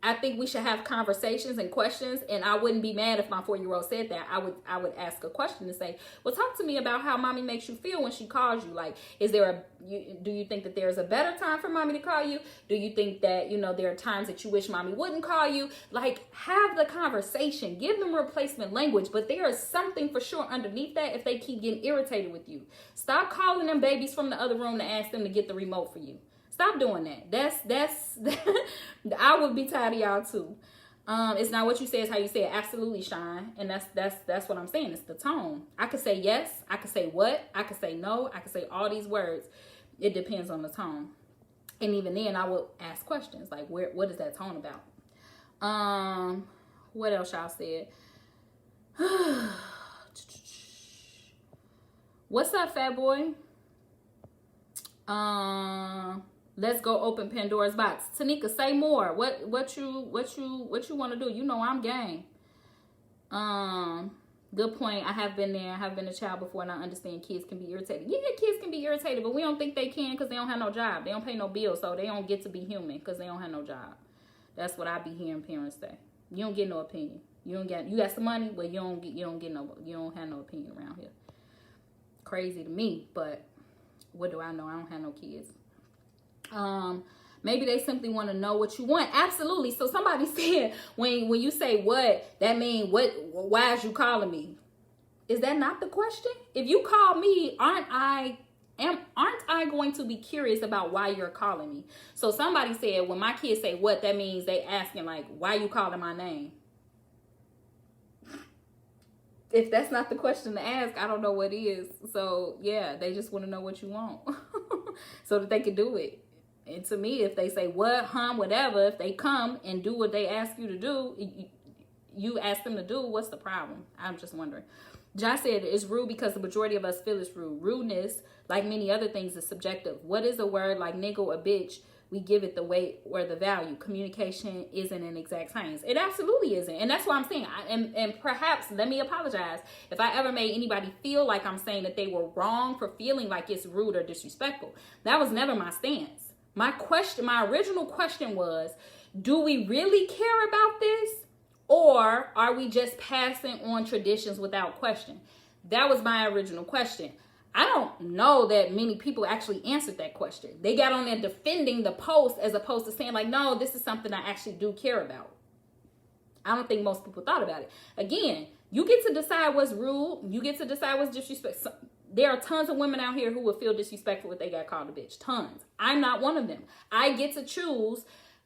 Speaker 1: I think we should have conversations and questions, and I wouldn't be mad if my 4-year-old said that. I would ask a question and say, well, talk to me about how mommy makes you feel when she calls you. Like, do you think that there's a better time for mommy to call you? Do you think that, there are times that you wish mommy wouldn't call you? Like, have the conversation, give them replacement language, but there is something for sure underneath that if they keep getting irritated with you. Stop calling them babies from the other room to ask them to get the remote for you. Stop doing that. That's I would be tired of y'all too. It's not what you say, it's how you say it. Absolutely, Shine. And that's what I'm saying. It's the tone. I could say yes, I could say what, I could say no, I could say all these words. It depends on the tone. And even then I would ask questions like what is that tone about? What else y'all said? What's up, fat boy? Let's go open Pandora's box. Tanika, say more. What you want to do? I'm game. Good point. I have been there. I have been a child before, and I understand kids can be irritated. Yeah, kids can be irritated, but we don't think they can because they don't have no job. They don't pay no bills, so they don't get to be human because they don't have no job. That's what I be hearing parents say. You don't get no opinion. You got some money, but you don't have no opinion around here. Crazy to me, but what do I know? I don't have no kids. Maybe they simply want to know what you want. Absolutely. So somebody said when you say what, that mean why is you calling me? Is that not the question? If you call me, aren't I going to be curious about why you're calling me? So somebody said when my kids say what, that means they asking like, why you calling my name? If that's not the question to ask, I don't know what is. So yeah, they just want to know what you want so that they can do it. And to me, if they say what, whatever, if they come and do what they ask you to do, you ask them to do, what's the problem? I'm just wondering. Josh said it's rude because the majority of us feel it's rude. Rudeness, like many other things, is subjective. What is a word like nigga or bitch? We give it the weight or the value. Communication isn't an exact science. It absolutely isn't. And that's what I'm saying. And perhaps, let me apologize if I ever made anybody feel like I'm saying that they were wrong for feeling like it's rude or disrespectful. That was never my stance. My original question was, do we really care about this? Or are we just passing on traditions without question? That was my original question. I don't know that many people actually answered that question. They got on there defending the post as opposed to saying like, no, this is something I actually do care about. I don't think most people thought about it. Again, you get to decide what's rude. You get to decide what's disrespectful. There are tons of women out here who would feel disrespectful if they got called a bitch. Tons. I'm not one of them. I get to choose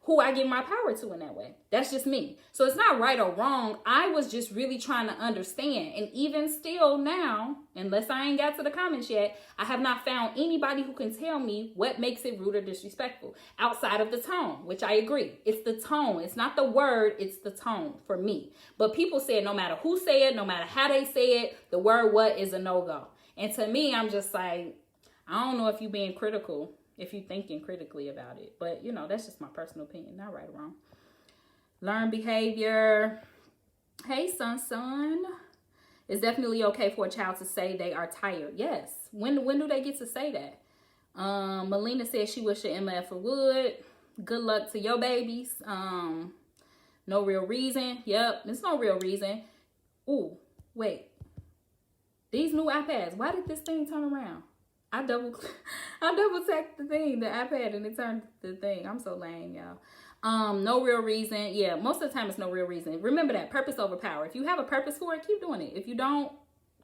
Speaker 1: who I give my power to in that way. That's just me. So it's not right or wrong. I was just really trying to understand. And even still now, unless I ain't got to the comments yet, I have not found anybody who can tell me what makes it rude or disrespectful outside of the tone, which I agree. It's the tone. It's not the word. It's the tone for me. But people said no matter who say it, no matter how they say it, the word what is a no-go. And to me, I'm just like, I don't know if you're being critical, if you're thinking critically about it. But, you know, that's just my personal opinion. Not right or wrong. Learn behavior. Hey, son. It's definitely okay for a child to say they are tired. Yes. When do they get to say that? Melina said she wished her MF would. Good luck to your babies. No real reason. Yep, there's no real reason. Ooh, wait. These new iPads, why did this thing turn around? I double tapped the iPad, and it turned the thing. I'm so lame, y'all. No real reason. Yeah, most of the time it's no real reason. Remember that, purpose over power. If you have a purpose for it, keep doing it. If you don't,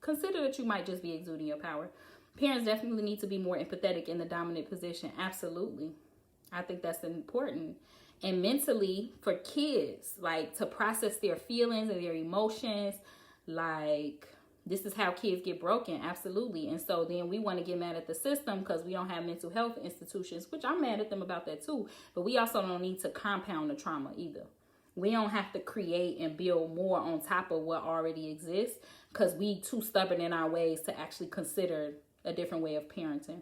Speaker 1: consider that you might just be exuding your power. Parents definitely need to be more empathetic in the dominant position. Absolutely. I think that's important. And mentally, for kids, like, to process their feelings and their emotions, like, this is how kids get broken. Absolutely. And so then we want to get mad at the system because we don't have mental health institutions, which I'm mad at them about that too. But we also don't need to compound the trauma either. We don't have to create and build more on top of what already exists because we too stubborn in our ways to actually consider a different way of parenting.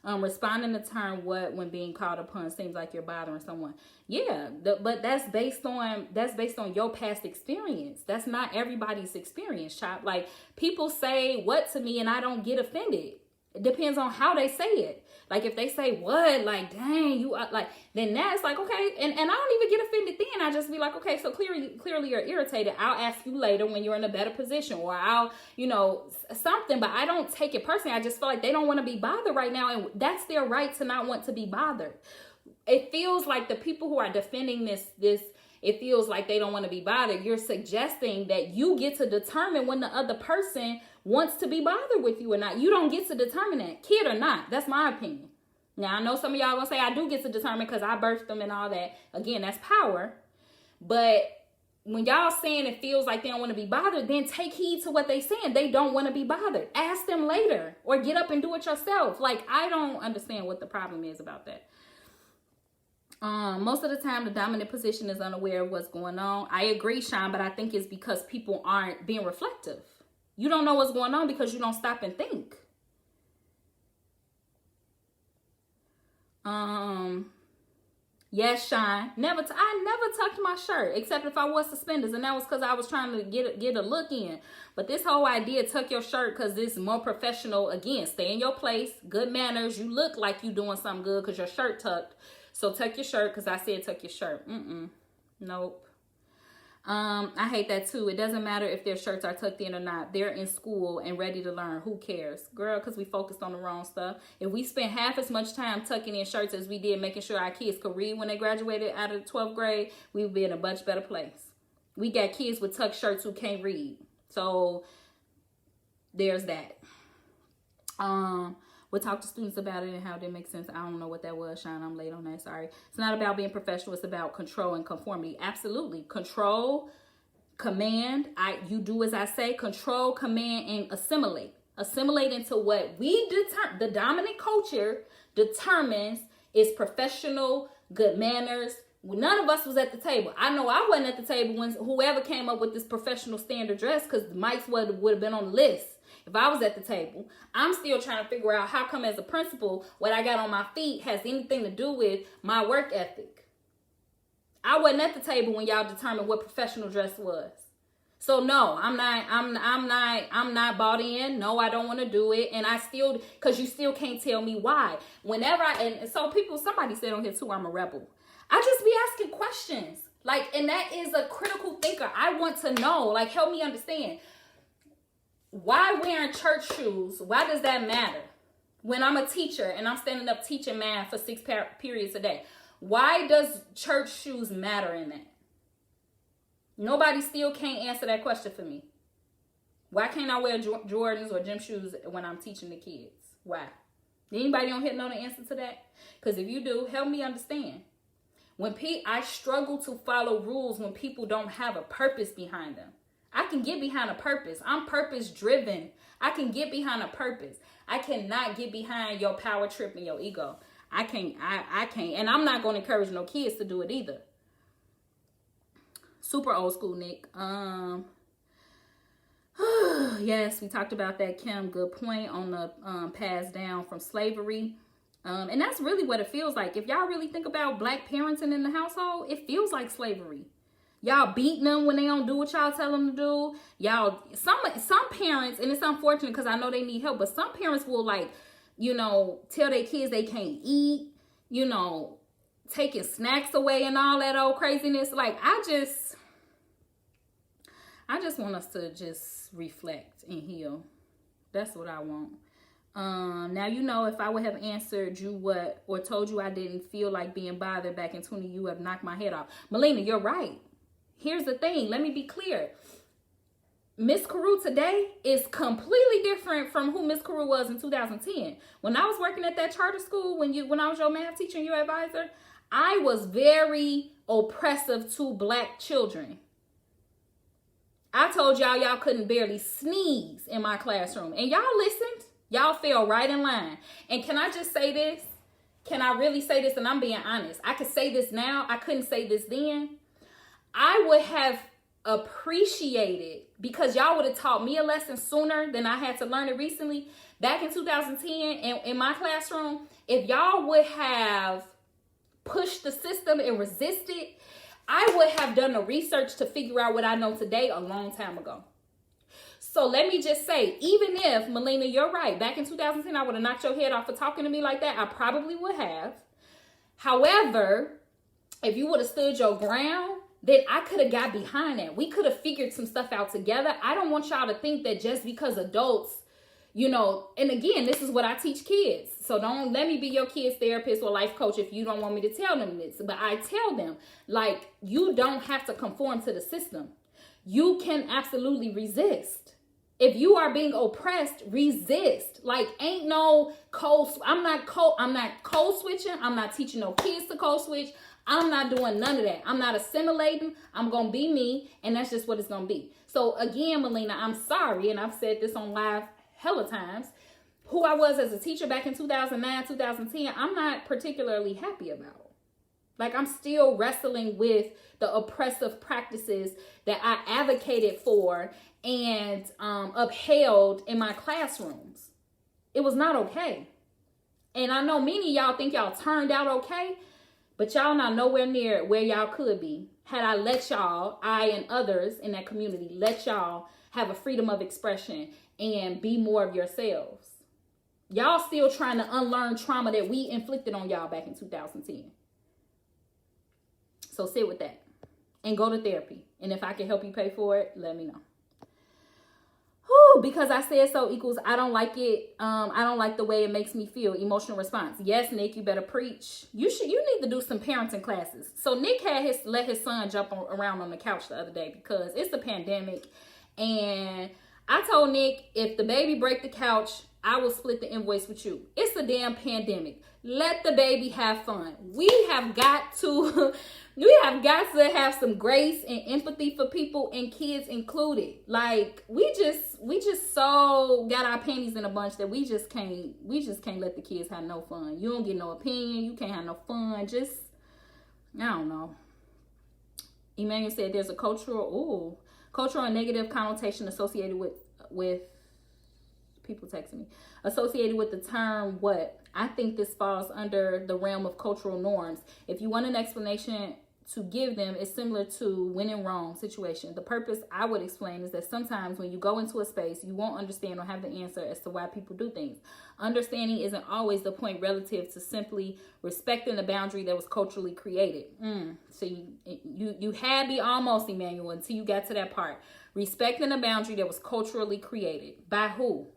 Speaker 1: Responding to term what when being called upon seems like you're bothering someone. Yeah, but that's based on your past experience. That's not everybody's experience, Chop. Like, people say what to me and I don't get offended. It depends on how they say it. Like, if they say what, like, dang, you are, like, then that's like, okay. And I don't even get offended then. I just be like, okay, so clearly you're irritated. I'll ask you later when you're in a better position, or I'll, something, but I don't take it personally. I just feel like they don't want to be bothered right now. And that's their right to not want to be bothered. It feels like the people who are defending this, it feels like they don't want to be bothered. You're suggesting that you get to determine when the other person wants to be bothered with you or not. You don't get to determine that, kid or not. That's my opinion. Now, I know some of y'all gonna say I do get to determine because I birthed them and all that. Again, that's power. But when y'all saying it feels like they don't want to be bothered, then take heed to what they saying. They don't want to be bothered. Ask them later or get up and do it yourself. Like, I don't understand what the problem is about that. Most of the time, the dominant position is unaware of what's going on. I agree, Sean, but I think it's because people aren't being reflective. You don't know what's going on because you don't stop and think. Yes, Sean. I never tucked my shirt except if I wore suspenders, and that was because I was trying to get a look in. But this whole idea, tuck your shirt because this is more professional. Again, stay in your place, good manners. You look like you doing something good because your shirt tucked. So tuck your shirt because I said tuck your shirt. Nope. I hate that too. It doesn't matter if their shirts are tucked in or not. They're in school and ready to learn. Who cares? Girl, because we focused on the wrong stuff. If we spent half as much time tucking in shirts as we did making sure our kids could read when they graduated out of the 12th grade, we would be in a much better place. We got kids with tucked shirts who can't read. So there's that. We'll talk to students about it and how that makes sense. I don't know what that was, Sean. I'm late on that. Sorry. It's not about being professional. It's about control and conformity. Absolutely. Control, command. You do as I say. Control, command, and assimilate. Assimilate into what we determine. The dominant culture determines is professional, good manners. None of us was at the table. I know I wasn't at the table when whoever came up with this professional standard dress, because Mike's would have been on the list. If I was at the table, I'm still trying to figure out how come as a principal, what I got on my feet has anything to do with my work ethic. I wasn't at the table when y'all determined what professional dress was. So no, I'm not bought in. No, I don't want to do it. And I still, because you still can't tell me why. Whenever somebody said on here too, I'm a rebel. I just be asking questions. Like, and that is a critical thinker. I want to know, like, help me understand. Why wearing church shoes? Why does that matter? When I'm a teacher and I'm standing up teaching math for 6 periods a day, why does church shoes matter in that? Nobody still can't answer that question for me. Why can't I wear Jordans or gym shoes when I'm teaching the kids? Why? Anybody on here know the answer to that? Because if you do, help me understand. I struggle to follow rules when people don't have a purpose behind them. I can get behind a purpose. I'm purpose driven. I can get behind a purpose. I cannot get behind your power trip and your ego. I can't. And I'm not going to encourage no kids to do it either. Super old school, Nick. Yes, we talked about that, Kim. Good point on the passed down from slavery. And that's really what it feels like. If y'all really think about black parenting in the household, it feels like slavery. Y'all beating them when they don't do what y'all tell them to do. Y'all, some parents, and it's unfortunate because I know they need help, but some parents will tell their kids they can't eat, taking snacks away and all that old craziness. Like, I just want us to just reflect and heal. That's what I want. Now, if I would have answered you or told you I didn't feel like being bothered back in 20, you have knocked my head off. Melina, you're right. Here's the thing. Let me be clear. Miss Carew today is completely different from who Miss Carew was in 2010. When I was working at that charter school, when I was your math teacher and your advisor, I was very oppressive to black children. I told y'all couldn't barely sneeze in my classroom. And y'all listened. Y'all fell right in line. And can I just say this? Can I really say this? And I'm being honest. I could say this now. I couldn't say this then. I would have appreciated, because y'all would have taught me a lesson sooner than I had to learn it recently. Back in 2010 in my classroom, if y'all would have pushed the system and resisted, I would have done the research to figure out what I know today a long time ago. So let me just say, even if, Melina, you're right, back in 2010, I would have knocked your head off for talking to me like that. I probably would have. However, if you would have stood your ground, then I could have got behind that. We could have figured some stuff out together. I don't want y'all to think that just because adults, and again, this is what I teach kids. So don't let me be your kid's therapist or life coach if you don't want me to tell them this. But I tell them, you don't have to conform to the system. You can absolutely resist. If you are being oppressed, resist. Ain't no I'm not code switching. I'm not teaching no kids to code switch. I'm not doing none of that. I'm not assimilating. I'm going to be me. And that's just what it's going to be. So again, Melina, I'm sorry. And I've said this on live hella times. Who I was as a teacher back in 2009, 2010, I'm not particularly happy about. I'm still wrestling with the oppressive practices that I advocated for and upheld in my classrooms. It was not okay. And I know many of y'all think y'all turned out okay, but y'all not nowhere near where y'all could be. Had I let y'all, I and others in that community, let y'all have a freedom of expression and be more of yourselves. Y'all still trying to unlearn trauma that we inflicted on y'all back in 2010. So sit with that and go to therapy. And if I can help you pay for it, let me know. Because I said so equals I don't like it. I don't like the way it makes me feel. Emotional response. Yes, Nick, you better preach. You need to do some parenting classes. So Nick had let his son jump around on the couch the other day because it's a pandemic. And I told Nick, if the baby break the couch, I will split the invoice with you. It's a damn pandemic. Let the baby have fun. We have got to have some grace and empathy for people, and kids included. We just so got our panties in a bunch that we just can't let the kids have no fun. You don't get no opinion. You can't have no fun. I don't know. Emmanuel said there's a cultural and negative connotation associated with people texting me, associated with the term what? I think this falls under the realm of cultural norms. If you want an explanation to give them, it's similar to when in wrong situation. The purpose I would explain is that sometimes when you go into a space, you won't understand or have the answer as to why people do things. Understanding isn't always the point relative to simply respecting the boundary that was culturally created. So you had me almost, Emmanuel, until you got to that part. Respecting the boundary that was culturally created. By who?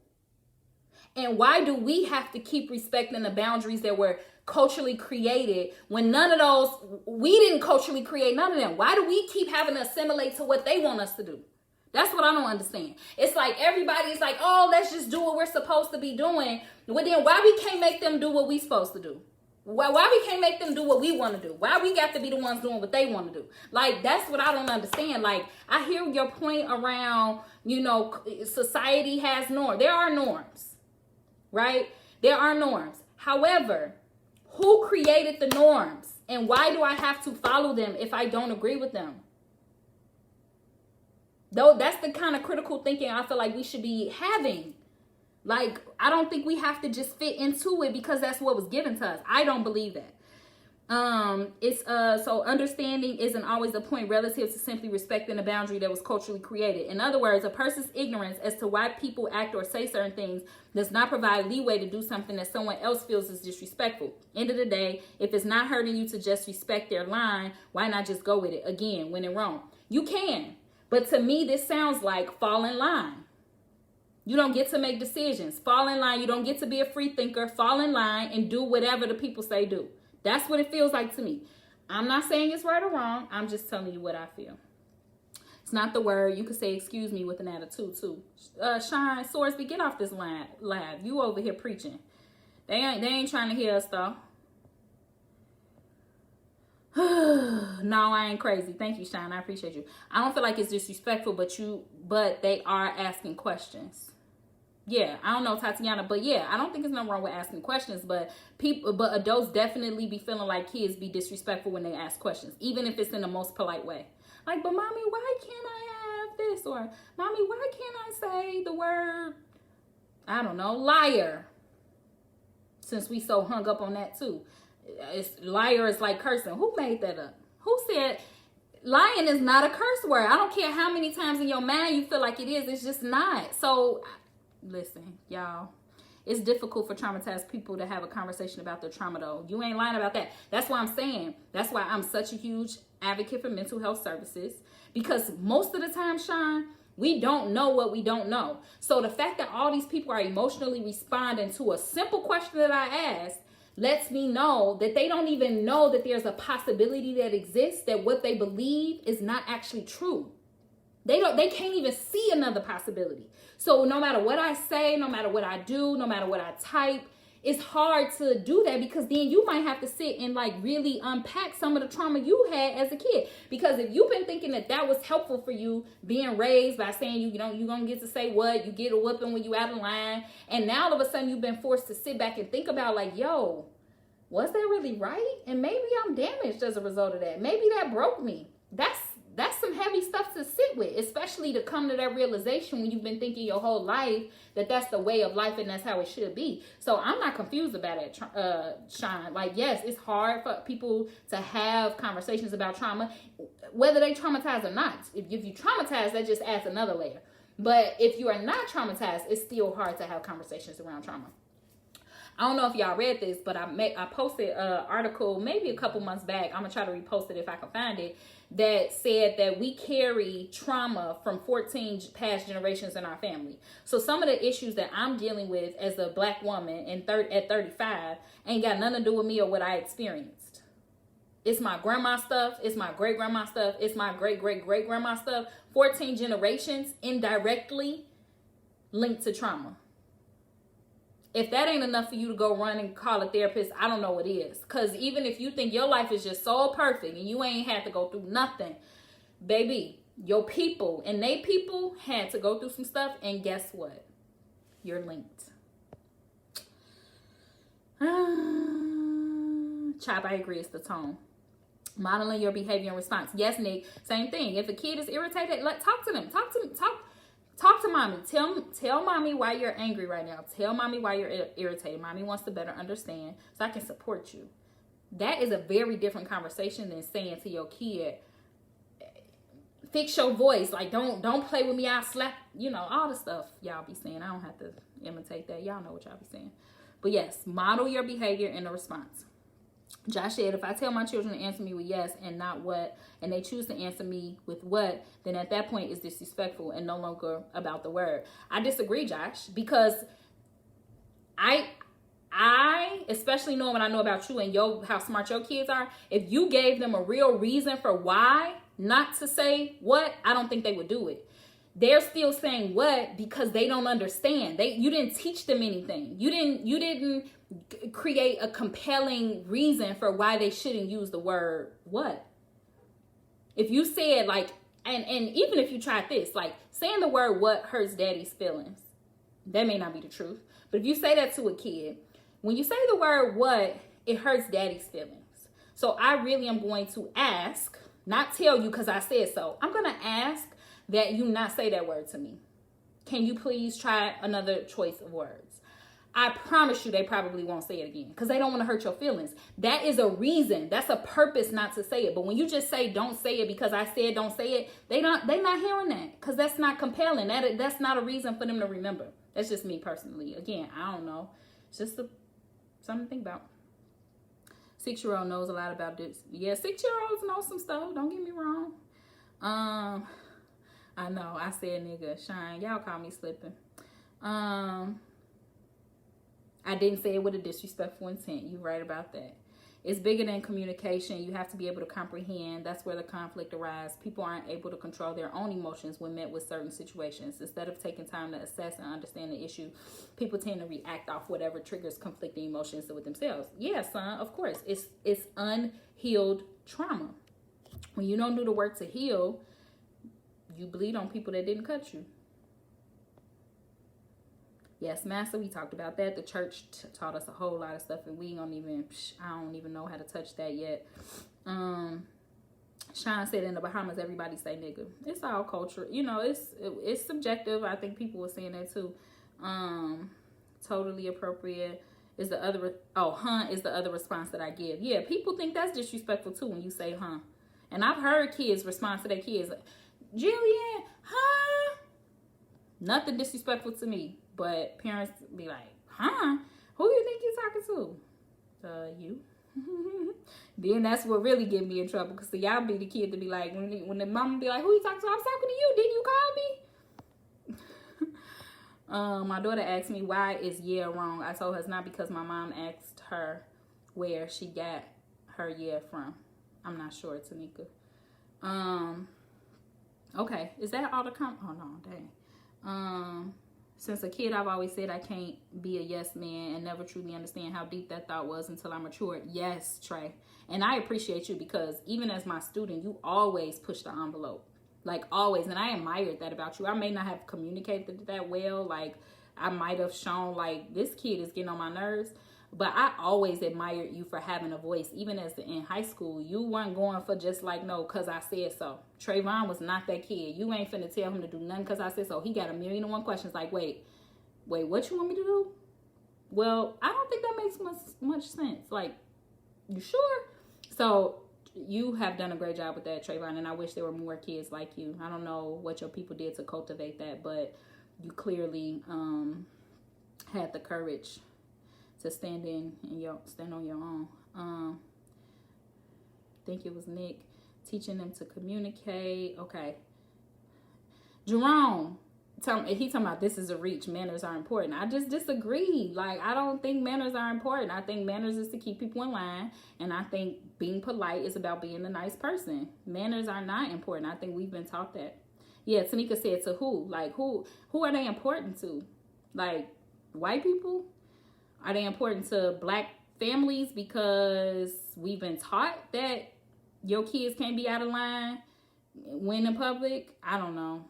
Speaker 1: And why do we have to keep respecting the boundaries that were culturally created when none of those, we didn't culturally create none of them? Why do we keep having to assimilate to what they want us to do? That's what I don't understand. It's like everybody's like, oh, let's just do what we're supposed to be doing. Well, then why we can't make them do what we supposed to do? Why we can't make them do what we want to do? Why we got to be the ones doing what they want to do? Like, that's what I don't understand. Like, I hear your point around, you know, society has norms. There are norms, right? There are norms. However, who created the norms? And why do I have to follow them if I don't agree with them? Though that's the kind of critical thinking I feel like we should be having. Like, I don't think we have to just fit into it because that's what was given to us. I don't believe that. So understanding isn't always a point relative to simply respecting a boundary that was culturally created. In other words, a person's ignorance as to why people act or say certain things does not provide leeway to do something that someone else feels is disrespectful. End of the day, if it's not hurting you to just respect their line, why not just go with it? Again, when in Rome. You can. But to me, this sounds like fall in line. You don't get to make decisions. Fall in line. You don't get to be a free thinker. Fall in line and do whatever the people say do. That's what it feels like to me. I'm not saying it's right or wrong. I'm just telling you what I feel. It's not the word. You could say excuse me with an attitude too. Shine, Sorsby, get off this live. You over here preaching. They ain't trying to hear us though. No, I ain't crazy. Thank you, Shine. I appreciate you. I don't feel like it's disrespectful, but they are asking questions. Yeah, I don't know, Tatiana, but yeah, I don't think there's nothing wrong with asking questions, but adults definitely be feeling like kids be disrespectful when they ask questions, even if it's in the most polite way. Like, but mommy, why can't I have this? Or, mommy, why can't I say the word, I don't know, liar? Since we so hung up on that too. Liar is like cursing. Who made that up? Who said lying is not a curse word? I don't care how many times in your mind you feel like it is. It's just not. So, listen, y'all. It's difficult for traumatized people to have a conversation about their trauma, though. You ain't lying about that. That's why I'm saying. That's why I'm such a huge advocate for mental health services. Because most of the time, Sean, we don't know what we don't know. So the fact that all these people are emotionally responding to a simple question that I asked lets me know that they don't even know that there's a possibility that exists, that what they believe is not actually true. They can't even see another possibility. So no matter what I say, no matter what I do, no matter what I type, it's hard to do that because then you might have to sit and like really unpack some of the trauma you had as a kid. Because if you've been thinking that was helpful for you being raised by saying you're going to get to say what, you get a whooping when you out of line. And now all of a sudden you've been forced to sit back and think about like, yo, was that really right? And maybe I'm damaged as a result of that. Maybe that broke me. That's some heavy stuff to sit with, especially to come to that realization when you've been thinking your whole life that that's the way of life and that's how it should be. So I'm not confused about it, Sean. Like, yes, it's hard for people to have conversations about trauma, whether they traumatized or not. If you traumatized, that just adds another layer. But if you are not traumatized, it's still hard to have conversations around trauma. I don't know if y'all read this, but I posted an article maybe a couple months back. I'm going to try to repost it if I can find it, that said that we carry trauma from 14 past generations in our family. So some of the issues that I'm dealing with as a black woman at 35 ain't got nothing to do with me or what I experienced. It's my grandma stuff. It's my great-grandma stuff. It's my great-great-great-grandma stuff. 14 generations indirectly linked to trauma. If that ain't enough for you to go run and call a therapist, I don't know what is. Because even if you think your life is just so perfect and you ain't had to go through nothing, baby, your people and they people had to go through some stuff. And guess what? You're linked. Chop, I agree. It's the tone. Modeling your behavior and response. Yes, Nick. Same thing. If a kid is irritated, talk to them. Talk to mommy. Tell mommy why you're angry right now. Tell mommy why you're irritated. Mommy wants to better understand so I can support you. That is a very different conversation than saying to your kid, fix your voice. Like, don't play with me. I'll slap, all the stuff y'all be saying. I don't have to imitate that. Y'all know what y'all be saying. But yes, model your behavior in the response. Josh said, if I tell my children to answer me with yes and not what, and they choose to answer me with what, then at that point it's disrespectful and no longer about the word. I disagree, Josh, because I especially knowing what I know about you and how smart your kids are, if you gave them a real reason for why not to say what, I don't think they would do it. they're still saying what because they don't understand. You didn't teach them anything. You didn't create a compelling reason for why they shouldn't use the word what. If you said like, and even if you tried this, like saying the word what hurts daddy's feelings, that may not be the truth. But if you say that to a kid, when you say the word what, it hurts daddy's feelings. So I really am going to ask, not tell you because I said so. I'm going to ask that you not say that word to me. Can you please try another choice of words? I promise you they probably won't say it again because they don't want to hurt your feelings. That is a reason. That's a purpose not to say it. But when you just say don't say it because I said don't say it, they're not hearing that because that's not compelling. That's not a reason for them to remember. That's just me personally. Again, I don't know. It's just something to think about. 6-year-old knows a lot about this. Yeah, 6-year-olds know some stuff. Don't get me wrong. I know. I said nigga, Shine. Y'all call me slipping. I didn't say it with a disrespectful intent. You're right about that. It's bigger than communication. You have to be able to comprehend. That's where the conflict arises. People aren't able to control their own emotions when met with certain situations. Instead of taking time to assess and understand the issue, people tend to react off whatever triggers conflicting emotions with themselves. Yeah, son, of course. It's unhealed trauma. When you don't do the work to heal, you bleed on people that didn't cut you. Yes, Master, we talked about that. The church taught us a whole lot of stuff, and I don't even know how to touch that yet. Sean said in the Bahamas, everybody say nigga. It's all culture. You know, it's subjective. I think people were saying that too. Totally appropriate is the other. Huh is the other response that I give. Yeah, people think that's disrespectful too when you say huh. And I've heard kids respond to their kids, Jillian, huh? Nothing disrespectful to me. But parents be like, huh? Who you think you're talking to? You. Then that's what really get me in trouble. Because y'all be the kid to be like, when the mama be like, who you talking to? I was talking to you. Didn't you call me? My daughter asked me, why is yeah wrong? I told her it's not because my mom asked her where she got her yeah from. I'm not sure, Tanika. Okay. Is that all the oh, no, dang. Since a kid, I've always said I can't be a yes man and never truly understand how deep that thought was until I matured. Yes, Trey. And I appreciate you because even as my student, you always push the envelope. Like always. And I admired that about you. I may not have communicated that well. Like I might have shown like this kid is getting on my nerves. But I always admired you for having a voice. Even as in high school, you weren't going for just like, no, because I said so. Trayvon was not that kid. You ain't finna tell him to do nothing because I said so. He got 1,000,001 questions like, wait, what you want me to do? Well, I don't think that makes much sense. Like, you sure? So you have done a great job with that, Trayvon, and I wish there were more kids like you. I don't know what your people did to cultivate that, but you clearly had the courage to stand on your own. I think it was Nick teaching them to communicate. Okay. Jerome, he talking about this is a reach. Manners are important. I just disagree. Like, I don't think manners are important. I think manners is to keep people in line. And I think being polite is about being a nice person. Manners are not important. I think we've been taught that. Yeah, Tanika said to who? Like, who are they important to? Like, white people? Are they important to black families because we've been taught that your kids can't be out of line when in public? I don't know.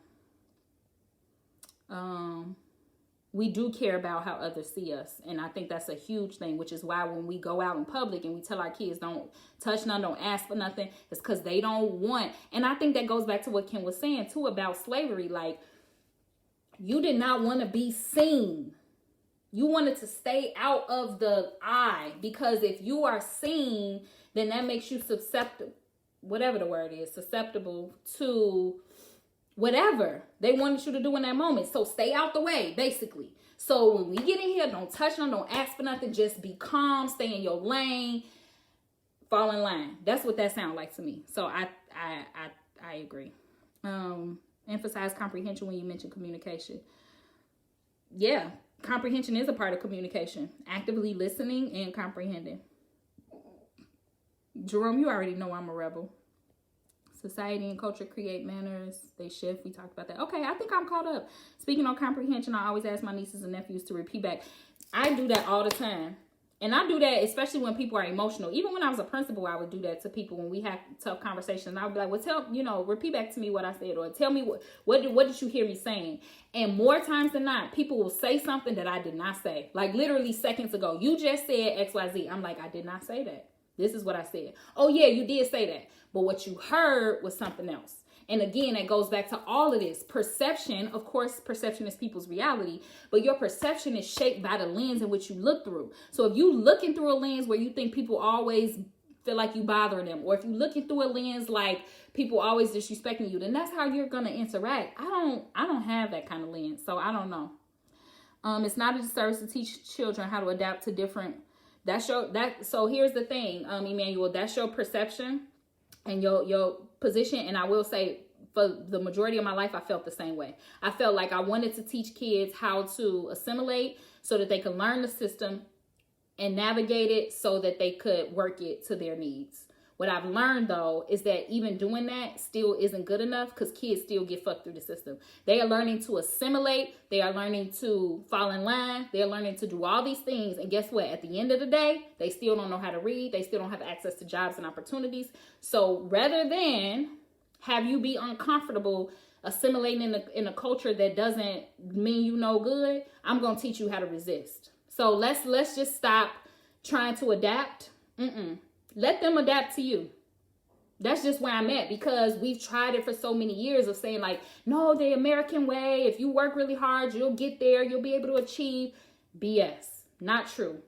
Speaker 1: We do care about how others see us. And I think that's a huge thing, which is why when we go out in public and we tell our kids don't touch nothing, don't ask for nothing, it's because they don't want. And I think that goes back to what Ken was saying too about slavery. Like, you did not want to be seen. You wanted to stay out of the eye because if you are seen, then that makes you susceptible, whatever the word is, susceptible to whatever they wanted you to do in that moment. So stay out the way, basically. So when we get in here, don't touch them, don't ask for nothing, just be calm, stay in your lane, fall in line. That's what that sounds like to me. So I agree. Emphasize comprehension when you mention communication. Yeah. Comprehension is a part of communication. Actively listening and comprehending. Jerome, you already know I'm a rebel. Society and culture create manners. They shift. We talked about that. Okay, I think I'm caught up. Speaking on comprehension, I always ask my nieces and nephews to repeat back. I do that all the time. And I do that especially when people are emotional. Even when I was a principal, I would do that to people when we have tough conversations. I would be like, well, repeat back to me what I said, or tell me what did you hear me saying? And more times than not, people will say something that I did not say. Like literally seconds ago, you just said XYZ. I'm like, I did not say that. This is what I said. Oh yeah, you did say that. But what you heard was something else. And again, that goes back to all of this. Perception, of course, perception is people's reality, but your perception is shaped by the lens in which you look through. So if you looking through a lens where you think people always feel like you bother them, or if you're looking through a lens like people always disrespecting you, then that's how you're going to interact. I don't have that kind of lens, so I don't know. It's not a disservice to teach children how to adapt to different. So here's the thing, Emmanuel, that's your perception and your position. And I will say, for the majority of my life, I felt the same way. I felt like I wanted to teach kids how to assimilate so that they could learn the system and navigate it so that they could work it to their needs. What I've learned, though, is that even doing that still isn't good enough because kids still get fucked through the system. They are learning to assimilate. They are learning to fall in line. They're learning to do all these things. And guess what? At the end of the day, they still don't know how to read. They still don't have access to jobs and opportunities. So rather than have you be uncomfortable assimilating in a culture that doesn't mean you no good, I'm going to teach you how to resist. So let's just stop trying to adapt. Let them adapt to you. That's just where I'm at, because we've tried it for so many years of saying like, no, the American way, if you work really hard, you'll get there, you'll be able to achieve. BS. Not true.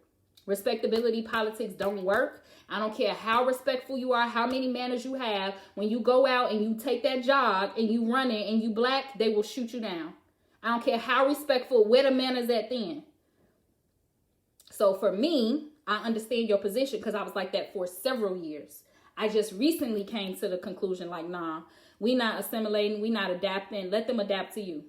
Speaker 1: Respectability politics don't work. I don't care how respectful you are, how many manners you have. When you go out and you take that job and you run it and you black, they will shoot you down. I don't care how respectful, where the manners at then. So for me, I understand your position because I was like that for several years. I just recently came to the conclusion like, nah, we not assimilating, we not adapting. Let them adapt to you.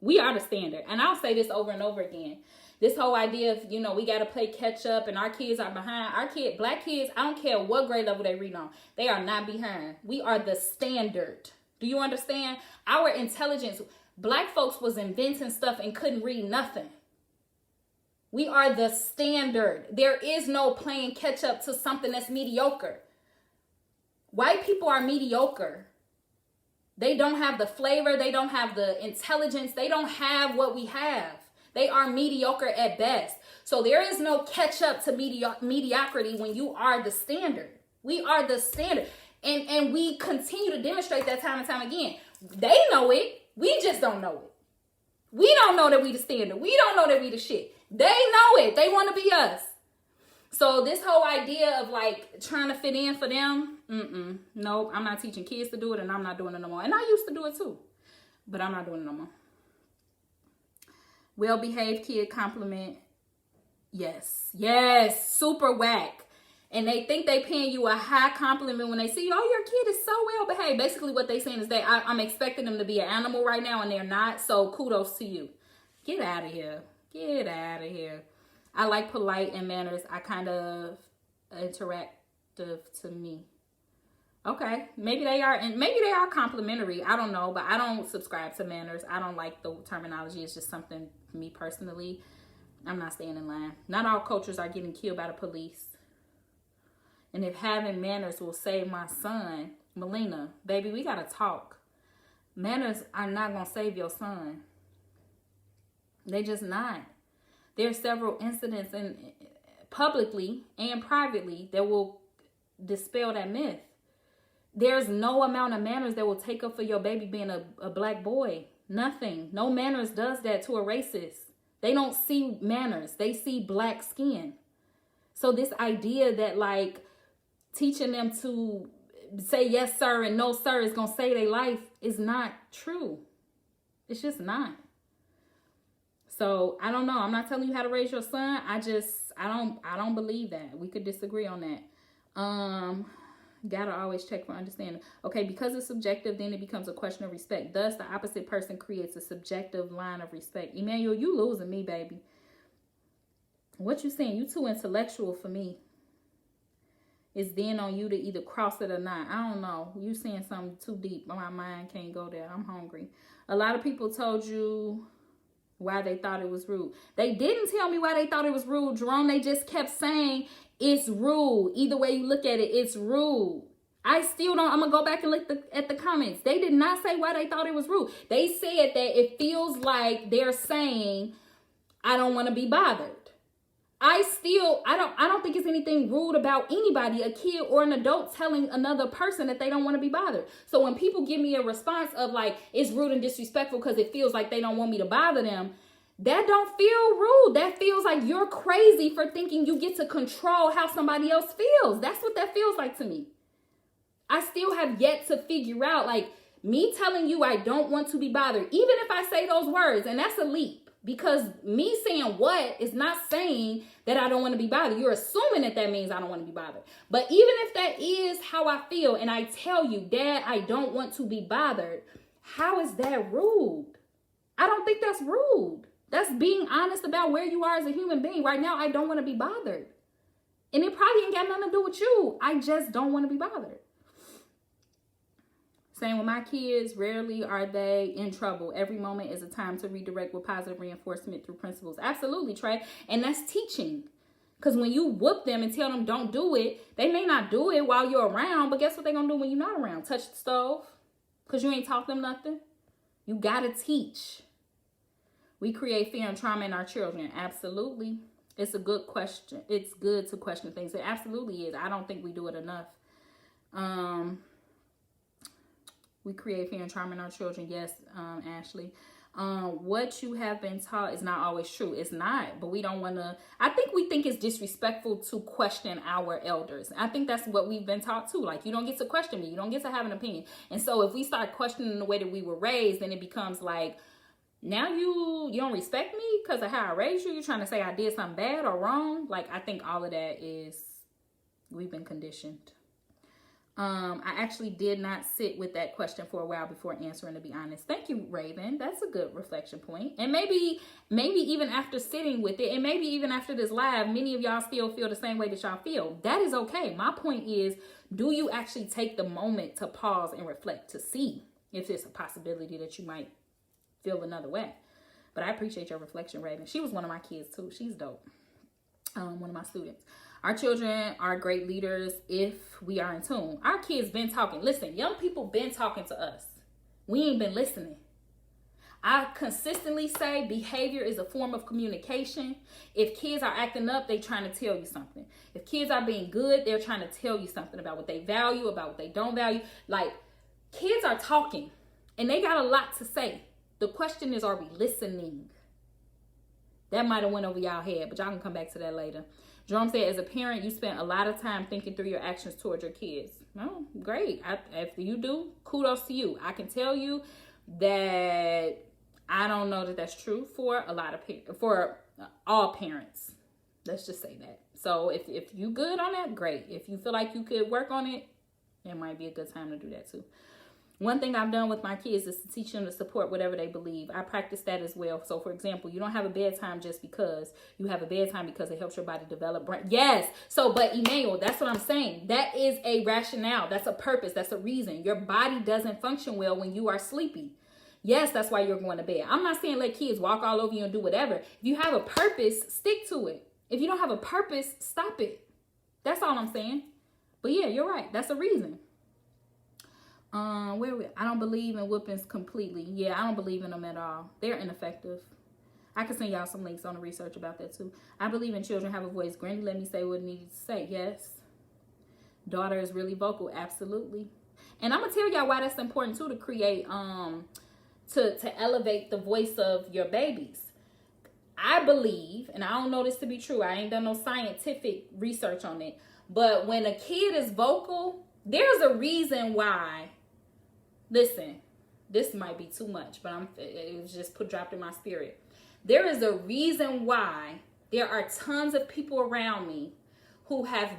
Speaker 1: We are the standard. And I'll say this over and over again. This whole idea of, we got to play catch up and our kids are behind. Black kids, I don't care what grade level they read on. They are not behind. We are the standard. Do you understand? Our intelligence, black folks was inventing stuff and couldn't read nothing. We are the standard. There is no playing catch up to something that's mediocre. White people are mediocre. They don't have the flavor. They don't have the intelligence. They don't have what we have. They are mediocre at best. So there is no catch up to mediocrity when you are the standard. We are the standard. And we continue to demonstrate that time and time again. They know it. We just don't know it. We don't know that we the standard. We don't know that we the shit. They know it. They want to be us. So this whole idea of like trying to fit in for them, nope, I'm not teaching kids to do it, and I'm not doing it no more. And I used to do it too, but I'm not doing it no more. Well-behaved kid compliment. Yes, super whack. And they think they paying you a high compliment when they see, oh, your kid is so well-behaved. Basically what they saying is that I'm expecting them to be an animal right now, and they're not. So kudos to you. Get out of here. Get out of here. I like polite and manners. I kind of interactive to me. Okay, maybe they are, and maybe they are complimentary. I don't know, but I don't subscribe to manners. I don't like the terminology. It's just something for me personally. I'm not staying in line. Not all cultures are getting killed by the police. And if having manners will save my son, Melina, baby, we gotta talk. Manners are not gonna save your son. They just not. There are several incidents in publicly and privately that will dispel that myth. There's no amount of manners that will take up for your baby being a black boy. Nothing. No manners does that to a racist. They don't see manners. They see black skin. So this idea that like teaching them to say yes, sir, and no, sir is going to save their life is not true. It's just not. So I don't know. I'm not telling you how to raise your son. I don't believe that. We could disagree on that. Gotta always check for understanding. Okay, because it's subjective, then it becomes a question of respect. Thus, the opposite person creates a subjective line of respect. Emmanuel, you losing me, baby. What you saying? You too intellectual for me. It's then on you to either cross it or not. I don't know. You saying something too deep. My mind can't go there. I'm hungry. A lot of people told you why they thought it was rude. They didn't tell me why they thought it was rude, Jerome. They just kept saying it's rude. Either way you look at it, it's rude. I still don't. I'm going to go back and look at the comments. They did not say why they thought it was rude. They said that it feels like they're saying, I don't want to be bothered. I don't think it's anything rude about anybody, a kid or an adult, telling another person that they don't want to be bothered. So when people give me a response of like, it's rude and disrespectful because it feels like they don't want me to bother them, that don't feel rude. That feels like you're crazy for thinking you get to control how somebody else feels. That's what that feels like to me. I still have yet to figure out, like, me telling you I don't want to be bothered, even if I say those words, and that's a leap. Because me saying what is not saying that I don't want to be bothered. You're assuming that means I don't want to be bothered. But even if that is how I feel and I tell you, Dad, I don't want to be bothered, how is that rude? I don't think that's rude. That's being honest about where you are as a human being. Right now, I don't want to be bothered. And it probably ain't got nothing to do with you. I just don't want to be bothered. Same with my kids. Rarely are they in trouble. Every moment is a time to redirect with positive reinforcement through principles. Absolutely, Trey. And that's teaching. Because when you whoop them and tell them don't do it, they may not do it while you're around. But guess what they're going to do when you're not around? Touch the stove. Because you ain't taught them nothing. You got to teach. We create fear and trauma in our children. Absolutely. It's a good question. It's good to question things. It absolutely is. I don't think we do it enough. We create fear and trauma in our children. Yes, Ashley. What you have been taught is not always true. It's not, but we don't want to. I think we think it's disrespectful to question our elders. I think that's what we've been taught too. Like, you don't get to question me. You don't get to have an opinion. And so if we start questioning the way that we were raised, then it becomes like, now you don't respect me because of how I raised you. You're trying to say I did something bad or wrong. Like, I think all of that is, we've been conditioned. I actually did not sit with that question for a while before answering, to be honest. Thank you, Raven. That's a good reflection point. And maybe even after sitting with it, and maybe even after this live, many of y'all still feel the same way that y'all feel. That is okay. My point is, do you actually take the moment to pause and reflect to see if there's a possibility that you might feel another way? But I appreciate your reflection, Raven. She was one of my kids too. She's dope. One of my students. Our children are great leaders if we are in tune. Our kids been talking. Listen, young people been talking to us. We ain't been listening. I consistently say behavior is a form of communication. If kids are acting up, they trying to tell you something. If kids are being good, they're trying to tell you something about what they value, about what they don't value. Like, kids are talking and they got a lot to say. The question is, are we listening? That might have went over y'all head, but y'all can come back to that later. Jerome said, as a parent, you spent a lot of time thinking through your actions towards your kids. Oh, great. If you do, kudos to you. I can tell you that I don't know that that's true for a lot of for all parents. Let's just say that. So if you good on that, great. If you feel like you could work on it, it might be a good time to do that too. One thing I've done with my kids is to teach them to support whatever they believe. I practice that as well. So, for example, you don't have a bedtime just because. You have a bedtime because it helps your body develop brain. Yes. So, but Emmanuel, that's what I'm saying. That is a rationale. That's a purpose. That's a reason. Your body doesn't function well when you are sleepy. Yes, that's why you're going to bed. I'm not saying let kids walk all over you and do whatever. If you have a purpose, stick to it. If you don't have a purpose, stop it. That's all I'm saying. But yeah, you're right. That's a reason. I don't believe in whoopings completely. Yeah, I don't believe in them at all. They're ineffective. I can send y'all some links on the research about that too. I believe in children have a voice. Granny let me say what it needed to say. Yes. Daughter is really vocal. Absolutely. And I'm gonna tell y'all why that's important too, to create to elevate the voice of your babies. I believe, and I don't know this to be true, I ain't done no scientific research on it, but when a kid is vocal, there's a reason why. Listen, this might be too much, but it was just dropped in my spirit. There is a reason why there are tons of people around me who have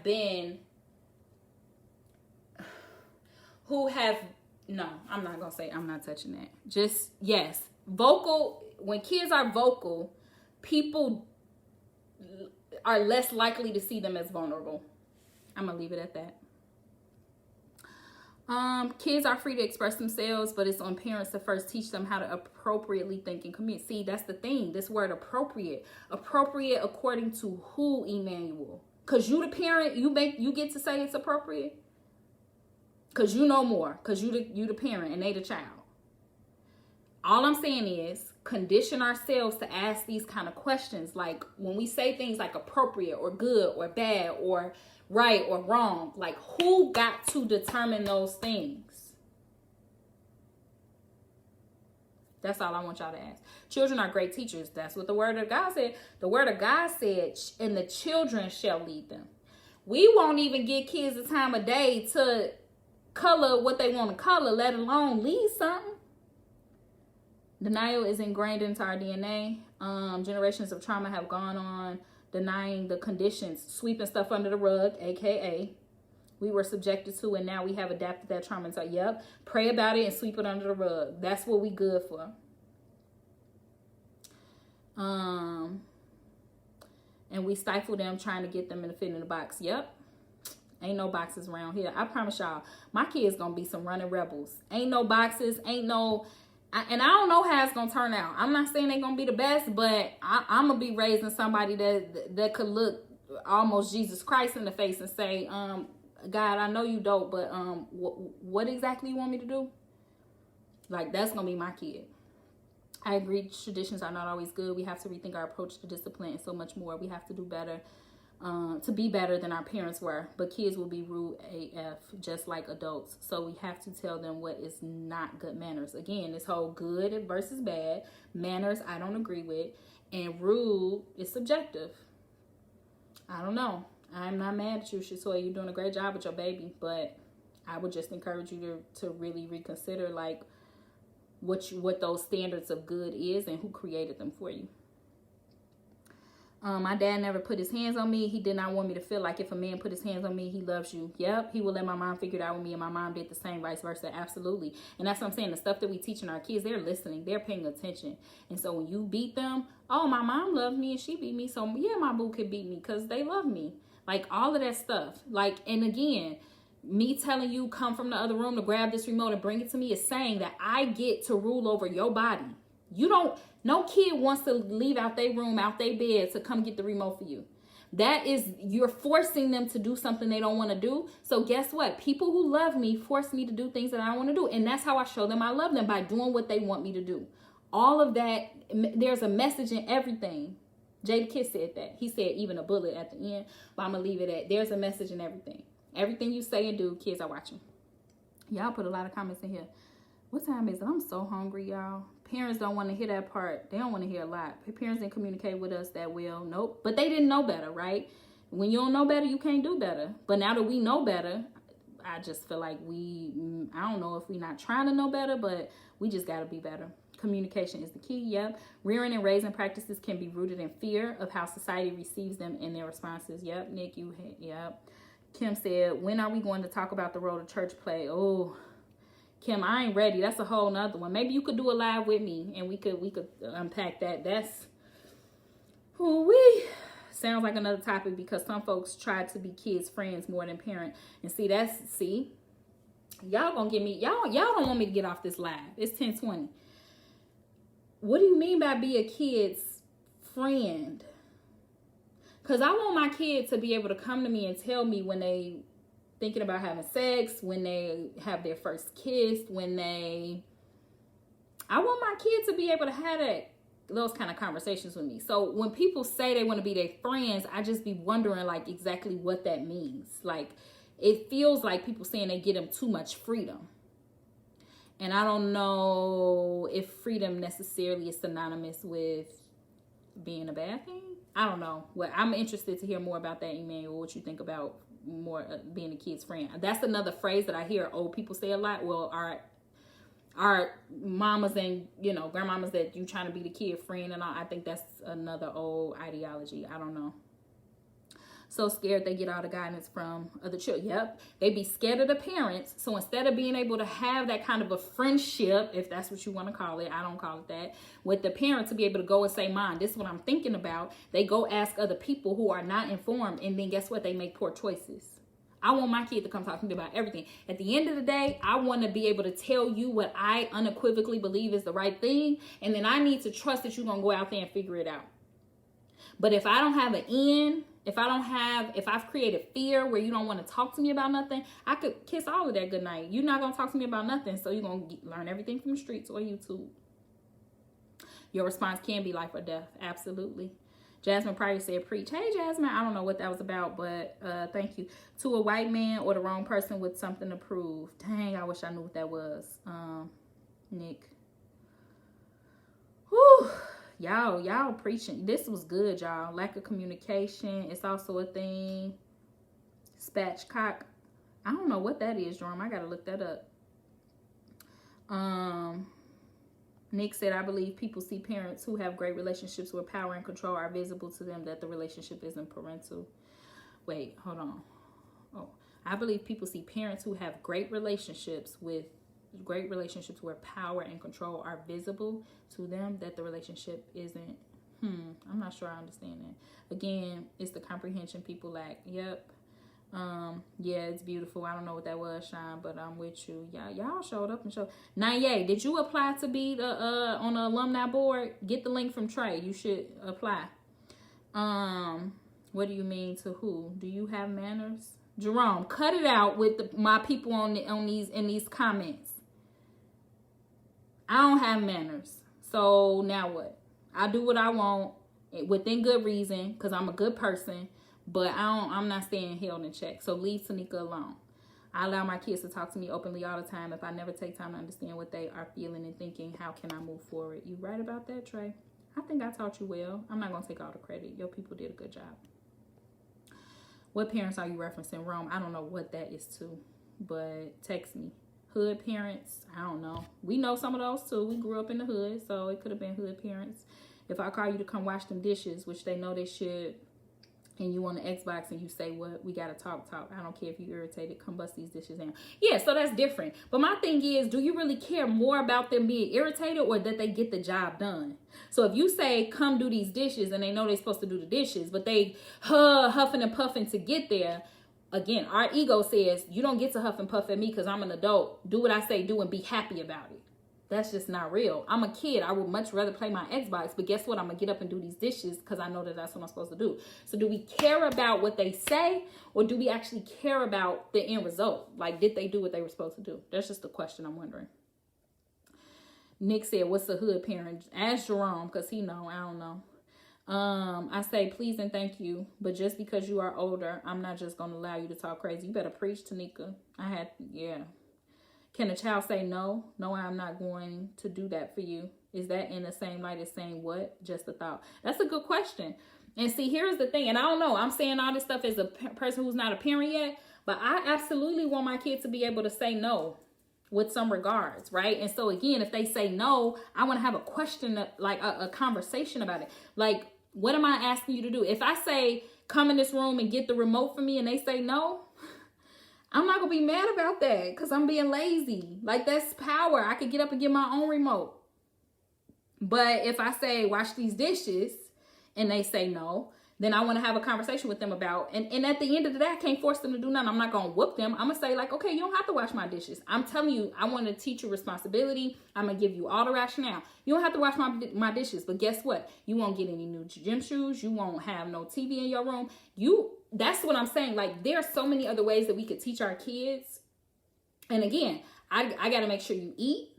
Speaker 1: no, I'm not going to say, I'm not touching that. Just, yes, vocal, when kids are vocal, people are less likely to see them as vulnerable. I'm gonna leave it at that. Kids are free to express themselves, but it's on parents to first teach them how to appropriately think and communicate. See, that's the thing. This word appropriate. Appropriate according to who, Emmanuel? Because you the parent, you get to say it's appropriate? Because you know more. Because you the parent and they the child. All I'm saying is condition ourselves to ask these kind of questions. Like when we say things like appropriate or good or bad or right or wrong, like who got to determine those things? That's all I want y'all to ask. Children are great teachers. That's what the word of God said. The word of God said, and the children shall lead them. We won't even give kids the time of day to color what they want to color, let alone lead something. Denial is ingrained into our DNA. Generations of trauma have gone on denying the conditions, sweeping stuff under the rug, aka we were subjected to, and now we have adapted that trauma. So, yep, pray about it and sweep it under the rug. That's what we good for. And we stifle them, trying to get them in the fit in the box. Yep. Ain't no boxes around here. I promise y'all, my kids gonna be some running rebels. Ain't no boxes, ain't no... and I don't know how it's gonna turn out. I'm not saying they're gonna be the best, but I'm gonna be raising somebody that could look almost Jesus Christ in the face and say, God, I know you dope, but what exactly you want me to do? Like, that's gonna be my kid. I agree, traditions are not always good. We have to rethink our approach to discipline and so much more. We have to do better, to be better than our parents were. But kids will be rude AF, just like adults. So we have to tell them what is not good manners. Again, this whole good versus bad. Manners, I don't agree with. And rude is subjective. I don't know. I'm not mad at you, Shatoya. You're doing a great job with your baby. But I would just encourage you to really reconsider, like, what those standards of good is and who created them for you. My dad never put his hands on me. He did not want me to feel like if a man put his hands on me, he loves you. Yep, he will let my mom figure it out with me, and my mom did the same, vice versa. Absolutely. And that's what I'm saying. The stuff that we teaching our kids, they're listening. They're paying attention. And so when you beat them, oh, my mom loved me and she beat me, so yeah, my boo could beat me because they love me. Like, all of that stuff. Like, and again, me telling you come from the other room to grab this remote and bring it to me is saying that I get to rule over your body. No kid wants to leave out their room, out their bed to come get the remote for you. That is, you're forcing them to do something they don't want to do. So guess what? People who love me force me to do things that I don't want to do. And that's how I show them I love them, by doing what they want me to do. All of that, there's a message in everything. Jada Kiss said that. He said even a bullet at the end. But I'm going to leave it at, there's a message in everything. Everything you say and do, kids are watching. Y'all put a lot of comments in here. What time is it? I'm so hungry, y'all. Parents don't want to hear that part. They don't want to hear a lot. Parents didn't communicate with us that well. Nope. But they didn't know better, right? When you don't know better, you can't do better. But now that we know better, I just feel like I don't know if we're not trying to know better, but we just got to be better. Communication is the key. Yep. Rearing and raising practices can be rooted in fear of how society receives them and their responses. Yep. Nick, yep. Kim said, when are we going to talk about the role of church play? Oh, Kim, I ain't ready. That's a whole nother one. Maybe you could do a live with me and we could unpack that. That's sounds like another topic, because some folks try to be kids' friends more than parent. And y'all gonna get me, y'all don't want me to get off this live. It's 10:20. What do you mean by be a kid's friend? Because I want my kid to be able to come to me and tell me when they thinking about having sex, when they have their first kiss, I want my kid to be able to have those kind of conversations with me. So when people say they want to be their friends, I just be wondering like exactly what that means. Like, it feels like people saying they get them too much freedom. And I don't know if freedom necessarily is synonymous with being a bad thing. I don't know. Well, I'm interested to hear more about that, Emmanuel, what you think about more being a kid's friend. That's another phrase that I hear old people say a lot. Well, our mamas and, grandmamas, that you trying to be the kid friend and all. I think that's another old ideology. I don't know. So scared they get all the guidance from other children. Yep. They be scared of the parents. So instead of being able to have that kind of a friendship, if that's what you want to call it, I don't call it that, with the parent to be able to go and say, Mom, this is what I'm thinking about. They go ask other people who are not informed. And then guess what? They make poor choices. I want my kid to come talk to me about everything. At the end of the day, I want to be able to tell you what I unequivocally believe is the right thing. And then I need to trust that you're going to go out there and figure it out. But if I don't have an end, if I've created fear where you don't want to talk to me about nothing, I could kiss all of that goodnight. You're not going to talk to me about nothing. So you're going to learn everything from the streets or YouTube. Your response can be life or death. Absolutely. Jasmine Pryor said, preach. Hey, Jasmine. I don't know what that was about, but thank you. To a white man or the wrong person with something to prove. Dang, I wish I knew what that was. Nick. Whew. Y'all preaching. This was good, y'all. Lack of communication. It's also a thing. Spatchcock. I don't know what that is, Jerome. I got to look that up. Nick said, I believe people see parents who have great relationships where power and control are visible to them, that the relationship isn't parental. Wait, hold on. Oh, I believe people see parents who have great relationships where power and control are visible to them, that the relationship isn't. I'm not sure I understand that. Again, it's the comprehension people lack. Yep. Yeah, it's beautiful. I don't know what that was, Sean, but I'm with you. Y'all showed up and showed. Nanye, did you apply to be the on the alumni board? Get the link from Trey. You should apply. What do you mean to who? Do you have manners? Jerome, cut it out with my people in these comments. I don't have manners. So now what? I do what I want within good reason because I'm a good person. But I'm not staying held in check. So leave Tanika alone. I allow my kids to talk to me openly all the time. If I never take time to understand what they are feeling and thinking, how can I move forward? You right about that, Trey? I think I taught you well. I'm not going to take all the credit. Your people did a good job. What parents are you referencing? Rome, I don't know what that is to, but text me. Hood parents, I don't know. We know some of those too. We grew up in the hood, so it could have been hood parents. If I call you to come wash them dishes, which they know they should, and you on the Xbox and you say, what, we got to talk. I don't care if you're irritated. Come bust these dishes down. Yeah, so that's different. But my thing is, do you really care more about them being irritated or that they get the job done? So if you say, come do these dishes, and they know they're supposed to do the dishes, but they huffing and puffing to get there, again, our ego says, you don't get to huff and puff at me because I'm an adult. Do what I say do and be happy about it. That's just not real. I'm a kid. I would much rather play my Xbox, but guess what? I'm going to get up and do these dishes because I know that that's what I'm supposed to do. So do we care about what they say, or do we actually care about the end result? Like, did they do what they were supposed to do? That's just the question I'm wondering. Nick said, what's the hood parent? Ask Jerome because he know. I don't know. I say please and thank you, but just because you are older, I'm not just going to allow you to talk crazy. You better preach, Tanika. Can a child say no? No, I'm not going to do that for you. Is that in the same light as saying what? Just a thought. That's a good question. And see, here's the thing. And I don't know. I'm saying all this stuff as a person who's not a parent yet. But I absolutely want my kids to be able to say no with some regards, right? And so, again, if they say no, I want to have a question, like a conversation about it. Like, what am I asking you to do? If I say, come in this room and get the remote for me and they say no, I'm not going to be mad about that because I'm being lazy. Like, that's power. I could get up and get my own remote. But if I say, wash these dishes, and they say no, then I want to have a conversation with them about, and at the end of the day, I can't force them to do nothing. I'm not going to whoop them. I'm going to say, like, okay, you don't have to wash my dishes. I'm telling you, I want to teach you responsibility. I'm going to give you all the rationale. You don't have to wash my dishes, but guess what? You won't get any new gym shoes. You won't have no TV in your room. That's what I'm saying. Like, there are so many other ways that we could teach our kids. And again, I got to make sure you eat.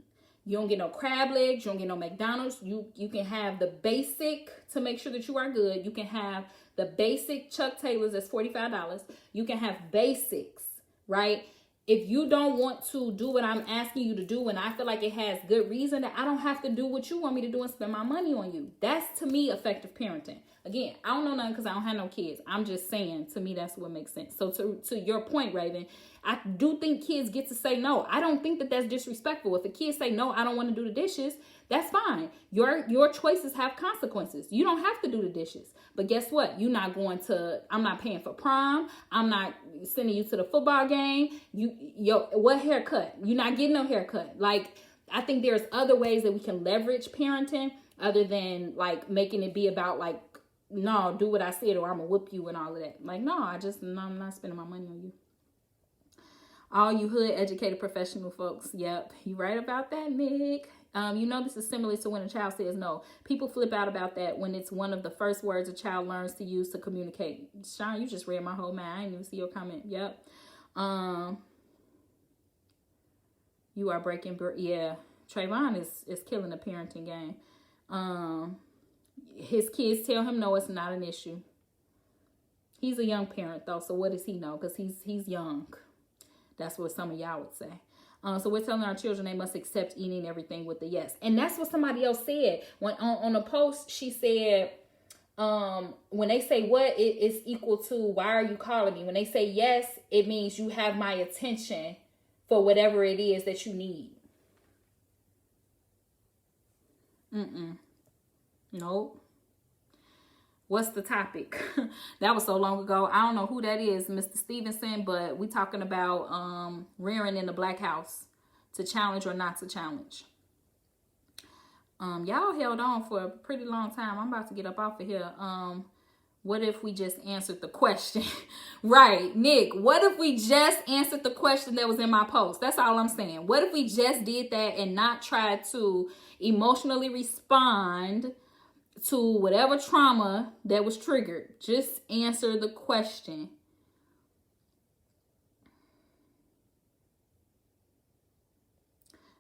Speaker 1: You don't get no crab legs. You don't get no McDonald's. You can have the basic to make sure that you are good. You can have the basic Chuck Taylors. That's $45. You can have basics, right? If you don't want to do what I'm asking you to do, and I feel like it has good reason, that I don't have to do what you want me to do and spend my money on you. That's, to me, effective parenting. Again, I don't know nothing because I don't have no kids. I'm just saying, to me, that's what makes sense. So to your point, Raven, I do think kids get to say no. I don't think that that's disrespectful. If a kid say, no, I don't want to do the dishes, that's fine. Your choices have consequences. You don't have to do the dishes. But guess what? I'm not paying for prom. I'm not sending you to the football game. What haircut? You're not getting no haircut. Like, I think there's other ways that we can leverage parenting other than, like, making it be about, like, no, do what I said or I'm going to whoop you and all of that. Like, no, I'm not spending my money on you. All you hood educated professional folks. Yep, you right about that, Nick. This is similar to when a child says no. People flip out about that when it's one of the first words a child learns to use to communicate. Sean, you just read my whole mind. I didn't even see your comment. Yep. You are breaking. Yeah. Trayvon is killing the parenting game. His kids tell him no, it's not an issue. He's a young parent though, so what does he know? Because he's young. That's what some of y'all would say. So we're telling our children they must accept eating everything with a yes. And that's what somebody else said. When on a post, she said, when they say what, it's equal to why are you calling me? When they say yes, it means you have my attention for whatever it is that you need. Nope. What's the topic? That was so long ago. I don't know who that is, Mr. Stevenson, but we talking about rearing in the black house, to challenge or not to challenge. Y'all held on for a pretty long time. I'm about to get up off of here. What if we just answered the question? Right, Nick, what if we just answered the question that was in my post? That's all I'm saying. What if we just did that and not try to emotionally respond to whatever trauma that was triggered? Just answer the question.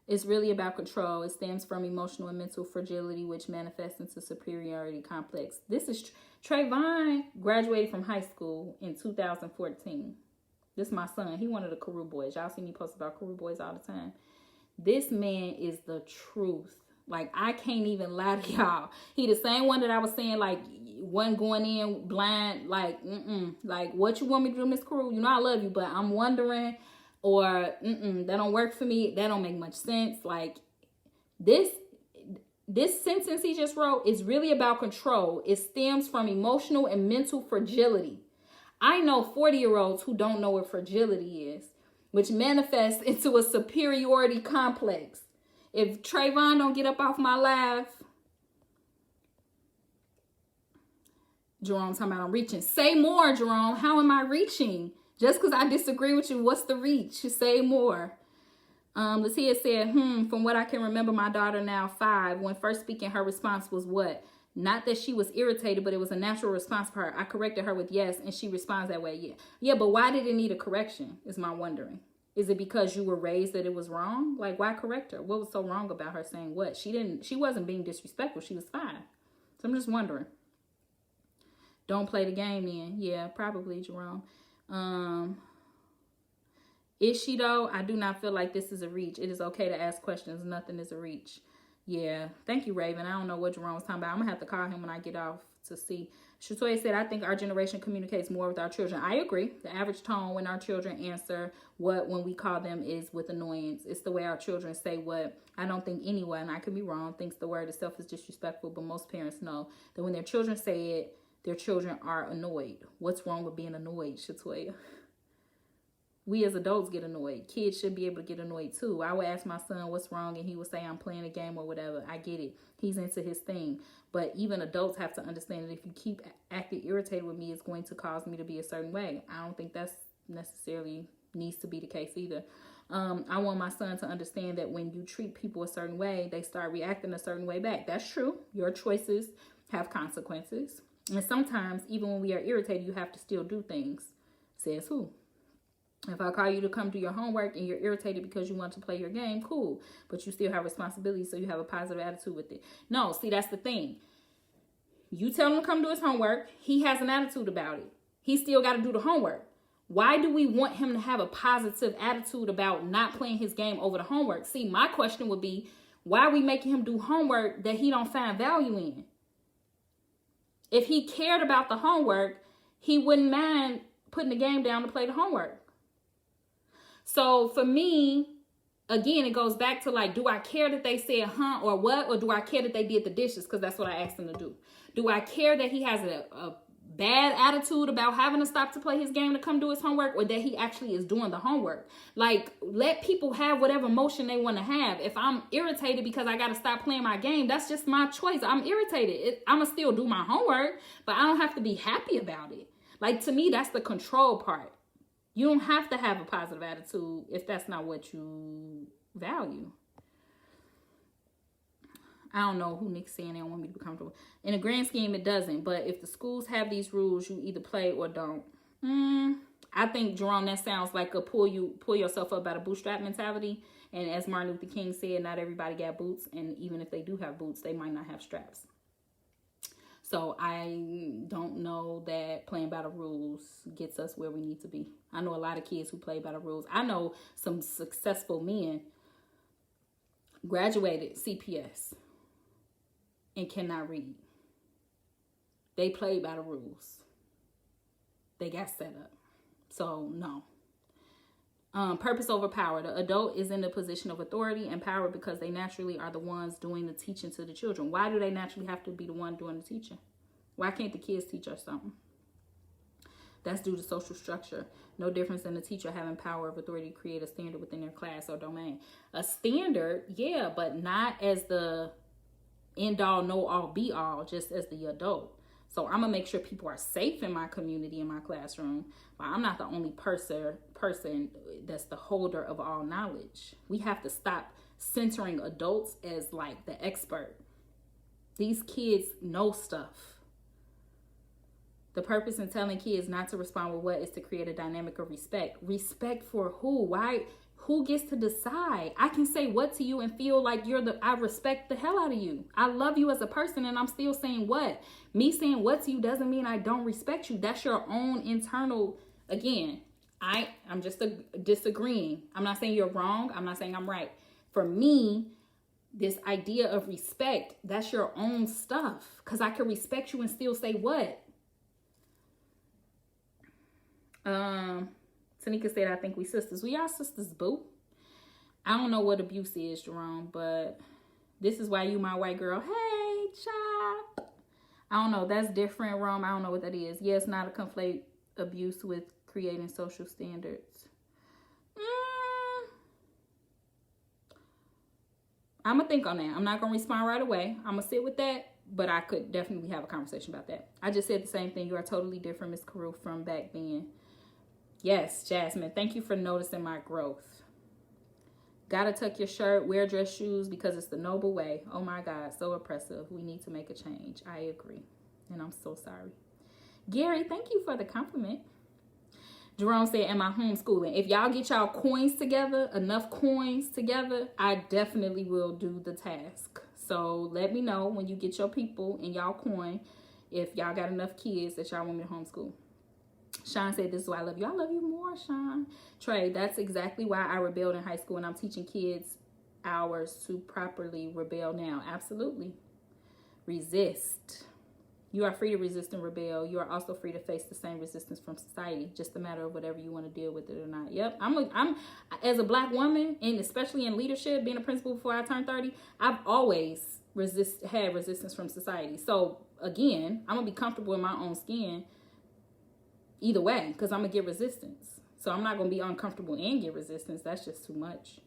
Speaker 1: It's really about control. It stems from emotional and mental fragility, which manifests into superiority complex. This is Trayvon graduated from high school in 2014. This is my son. He one of the Carew boys. Y'all see me post about Carew boys all the time. This man is the truth. Like, I can't even lie to y'all. He the same one that I was saying, like, wasn't going in blind, like, like, what you want me to do, Miss Carew? You know I love you, but I'm wondering, or, that don't work for me. That don't make much sense. Like, this sentence he just wrote is really about control. It stems from emotional and mental fragility. I know 40-year-olds who don't know what fragility is, which manifests into a superiority complex. If Trayvon don't get up off my live, Jerome talking about I'm reaching. Say more, Jerome. How am I reaching? Just because I disagree with you, what's the reach? Say more. Latia said, from what I can remember, my daughter now 5, when first speaking, her response was what? Not that she was irritated, but it was a natural response for her. I corrected her with yes, and she responds that way, yeah. Yeah, but why did it need a correction, is my wondering. Is it because you were raised that it was wrong? Like, why correct her? What was so wrong about her saying what? She wasn't being disrespectful. She was 5. So I'm just wondering. Don't play the game then. Yeah, probably, Jerome. Is she though? I do not feel like this is a reach. It is okay to ask questions. Nothing is a reach. Yeah. Thank you, Raven. I don't know what Jerome was talking about. I'm going to have to call him when I get off to see. Shatoya said, I think our generation communicates more with our children. I agree. The average tone when our children answer what when we call them is with annoyance. It's the way our children say what. I don't think anyone, I could be wrong, thinks the word itself is disrespectful, but most parents know that when their children say it, their children are annoyed. What's wrong with being annoyed, Shatoya? We as adults get annoyed. Kids should be able to get annoyed too. I would ask my son what's wrong and he would say I'm playing a game or whatever. I get it. He's into his thing. But even adults have to understand that if you keep acting irritated with me, it's going to cause me to be a certain way. I don't think that's necessarily needs to be the case either. I want my son to understand that when you treat people a certain way, they start reacting a certain way back. That's true. Your choices have consequences. And sometimes, even when we are irritated, you have to still do things. Says who? If I call you to come do your homework and you're irritated because you want to play your game, cool. But you still have responsibilities, so you have a positive attitude with it. No, see, that's the thing. You tell him to come do his homework. He has an attitude about it. He still got to do the homework. Why do we want him to have a positive attitude about not playing his game over the homework? See, my question would be, why are we making him do homework that he don't find value in? If he cared about the homework, he wouldn't mind putting the game down to play the homework. So for me, again, it goes back to like, do I care that they said or what? Or do I care that they did the dishes? Because that's what I asked him to do. Do I care that he has a bad attitude about having to stop to play his game to come do his homework, or that he actually is doing the homework? Like, let people have whatever emotion they want to have. If I'm irritated because I got to stop playing my game, that's just my choice. I'm irritated. I'm going to still do my homework, but I don't have to be happy about it. Like, to me, that's the control part. You don't have to have a positive attitude if that's not what you value. I don't know who Nick's saying they don't want me to be comfortable. In a grand scheme, it doesn't. But if the schools have these rules, you either play or don't. I think, Jerome, that sounds like a pull yourself up by the bootstrap mentality. And as Martin Luther King said, not everybody got boots. And even if they do have boots, they might not have straps. So I don't know that playing by the rules gets us where we need to be. I know a lot of kids who play by the rules. I know some successful men graduated CPS and cannot read. They play by the rules. They got set up. So no. Purpose over power. The adult is in a position of authority and power because they naturally are the ones doing the teaching to the children. Why do they naturally have to be the one doing the teaching? Why can't the kids teach us something? That's due to social structure. No difference than the teacher having power of authority to create a standard within their class or domain. A standard, yeah, but not as the end all, know all, be all, just as the adult. So I'm gonna make sure people are safe in my community, in my classroom. But I'm not the only person that's the holder of all knowledge. We have to stop censoring adults as like the expert. These kids know stuff. The purpose in telling kids not to respond with what is to create a dynamic of respect. Respect for who? Why? Who gets to decide? I can say what to you and feel like I respect the hell out of you. I love you as a person and I'm still saying what? Me saying what to you doesn't mean I don't respect you. That's your own internal, again, I'm just disagreeing. I'm not saying you're wrong. I'm not saying I'm right. For me, this idea of respect, that's your own stuff. Because I can respect you and still say what? Tanika said, I think we sisters. We are sisters, boo. I don't know what abuse is, Jerome, but this is why you my white girl. Hey, child. I don't know. That's different, Rome. I don't know what that is. Yes, not a conflate abuse with creating social standards. I'm going to think on that. I'm not going to respond right away. I'm going to sit with that, but I could definitely have a conversation about that. I just said the same thing. You are totally different, Miss Carew, from back then. Yes, Jasmine, thank you for noticing my growth. Gotta tuck your shirt, wear dress shoes because it's the noble way. Oh my God, so oppressive. We need to make a change. I agree. And I'm so sorry. Gary, thank you for the compliment. Jerome said, am I homeschooling? If y'all get y'all coins together, enough coins together, I definitely will do the task. So let me know when you get your people and y'all coin if y'all got enough kids that y'all want me to homeschool. Sean said, this is why I love you. I love you more, Sean. Trey, that's exactly why I rebelled in high school, and I'm teaching kids hours to properly rebel now. Absolutely. Resist. You are free to resist and rebel. You are also free to face the same resistance from society. Just a matter of whatever you want to deal with it or not. Yep. I'm as a black woman, and especially in leadership, being a principal before I turned 30, I've always had resistance from society. So again, I'm going to be comfortable in my own skin either way, because I'm going to get resistance. So I'm not going to be uncomfortable and get resistance. That's just too much.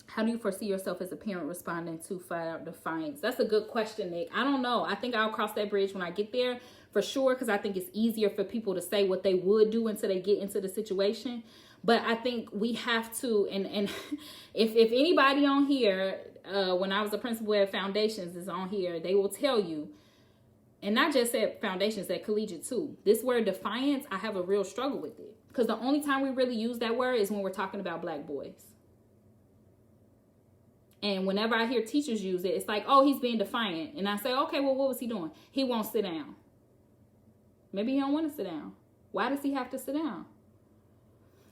Speaker 1: How do you foresee yourself as a parent responding to flat out defiance? That's a good question, Nick. I don't know. I think I'll cross that bridge when I get there for sure, because I think it's easier for people to say what they would do until they get into the situation. But I think we have to, and if anybody on here, when I was a principal at Foundations is on here, they will tell you, and not just at Foundations, at Collegiate too. This word defiance, I have a real struggle with it. Because the only time we really use that word is when we're talking about black boys. And whenever I hear teachers use it, it's like, oh, he's being defiant. And I say, okay, well, what was he doing? He won't sit down. Maybe he don't want to sit down. Why does he have to sit down?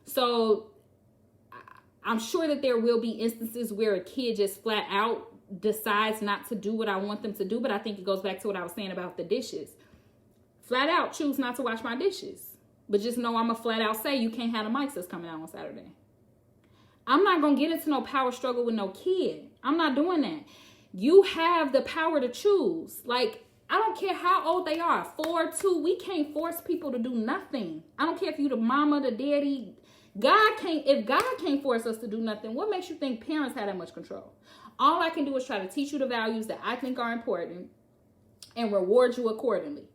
Speaker 1: So I'm sure that there will be instances where a kid just flat out decides not to do what I want them to do. But I think it goes back to what I was saying about the dishes. Flat out choose not to wash my dishes. But just know I'm going to flat out say you can't have the mics that's coming out on Saturday. I'm not going to get into no power struggle with no kid. I'm not doing that. You have the power to choose. Like, I don't care how old they are. 4, 2, we can't force people to do nothing. I don't care if you the mama, the daddy. If God can't force us to do nothing, what makes you think parents have that much control? All I can do is try to teach you the values that I think are important and reward you accordingly.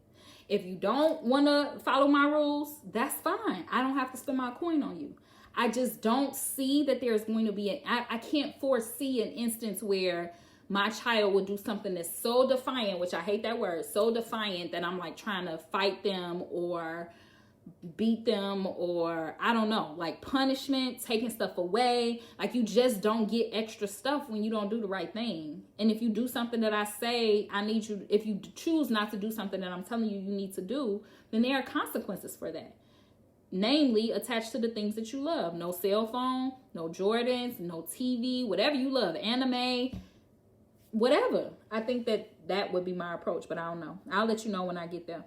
Speaker 1: If you don't want to follow my rules, that's fine. I don't have to spend my coin on you. I just don't see that there's going to be I can't foresee an instance where my child would do something that's so defiant, which I hate that word, so defiant that I'm like trying to fight them or beat them, or I don't know, like punishment, taking stuff away. Like, you just don't get extra stuff when you don't do the right thing. And if you do something that I say I need you, if you choose not to do something that I'm telling you you need to do, then there are consequences for that. Namely, attached to the things that you love. No cell phone, no Jordans, no TV, whatever you love, anime, whatever. I think that would be my approach, but I don't know. I'll let you know when I get there.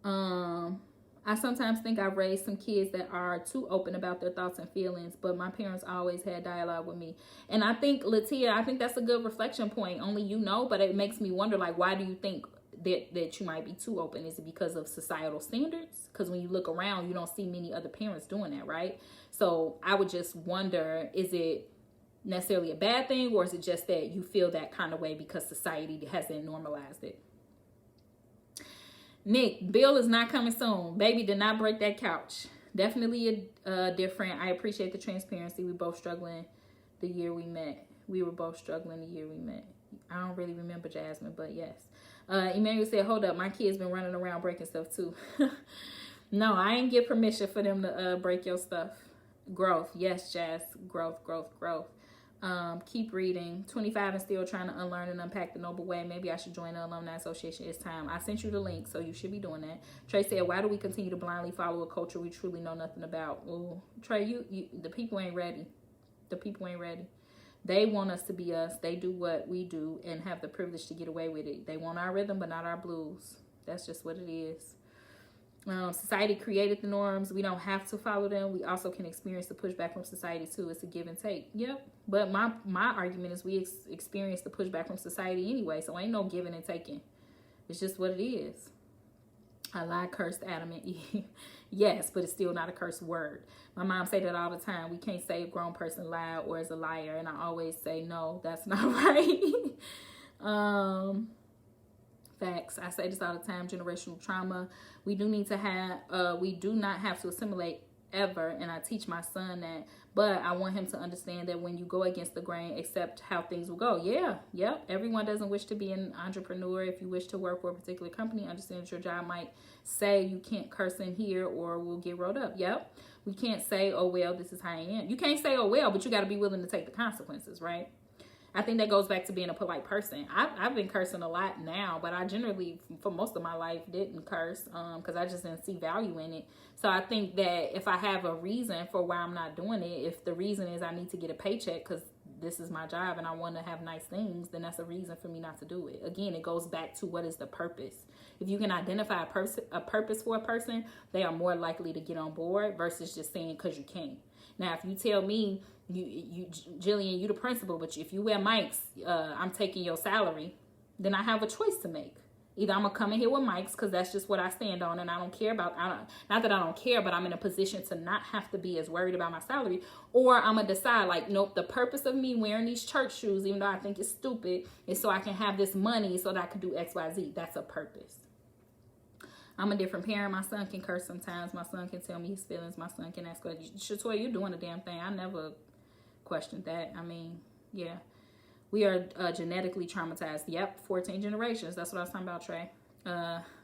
Speaker 1: I sometimes think I've raised some kids that are too open about their thoughts and feelings, but my parents always had dialogue with me. And I think, Latia, I think that's a good reflection point. Only you know, but it makes me wonder, like, why do you think that you might be too open? Is it because of societal standards? Because when you look around, you don't see many other parents doing that, right? So I would just wonder, is it necessarily a bad thing, or is it just that you feel that kind of way because society hasn't normalized it? Nick, Bill is not coming soon. Baby did not break that couch. Definitely different. I appreciate the transparency. We both struggling the year we met. We were both struggling the year we met. I don't really remember, Jasmine, but yes. Emmanuel said, hold up, my kids been running around breaking stuff too. No, I ain't get permission for them to break your stuff. Growth. Yes, Jazz. Growth. Keep reading. 25 and still trying to unlearn and unpack the noble way. Maybe I should join the Alumni Association. It's time. I sent you the link, so you should be doing that. Trey said, why do we continue to blindly follow a culture we truly know nothing about? Well, Trey, the people ain't ready. The people ain't ready. They want us to be us. They do what we do and have the privilege to get away with it. They want our rhythm, but not our blues. That's just what it is. Society created the norms. We don't have to follow them. We also can experience the pushback from society too. It's a give and take. Yep. But my argument is we experience the pushback from society anyway. So ain't no giving and taking. It's just what it is. I lied, cursed Adam and Eve. Yes, but it's still not a curse word. My mom say that all the time. We can't say a grown person lied or is a liar. And I always say, no, that's not right. Facts. I say this all the time. Generational trauma. We do need to have, we do not have to assimilate ever. And I teach my son that, but I want him to understand that when you go against the grain, accept how things will go. Yeah. Yep. Everyone doesn't wish to be an entrepreneur. If you wish to work for a particular company, understand that your job might say you can't curse in here or we'll get rolled up. Yep. We can't say, oh, well, this is how I am. You can't say, oh, well, but you got to be willing to take the consequences, right? I think that goes back to being a polite person. I've been cursing a lot now, but I generally, for most of my life, didn't curse because I just didn't see value in it. So I think that if I have a reason for why I'm not doing it, if the reason is I need to get a paycheck because this is my job and I want to have nice things, then that's a reason for me not to do it. Again, it goes back to what is the purpose. If you can identify a purpose for a person, they are more likely to get on board versus just saying because you can. Now, if you tell me, you Jillian, you the principal, but if you wear mics, I'm taking your salary, then I have a choice to make. Either I'm gonna come in here with mics because that's just what I stand on, and I don't care about. Not that I don't care, but I'm in a position to not have to be as worried about my salary. Or I'm gonna decide, like, nope, the purpose of me wearing these church shoes, even though I think it's stupid, is so I can have this money so that I can do X, Y, Z. That's a purpose. I'm a different parent. My son can curse sometimes. My son can tell me his feelings. My son can ask, Shatoya, you're doing a damn thing. I never questioned that. I mean, yeah. We are genetically traumatized. Yep, 14 generations. That's what I was talking about, Trey.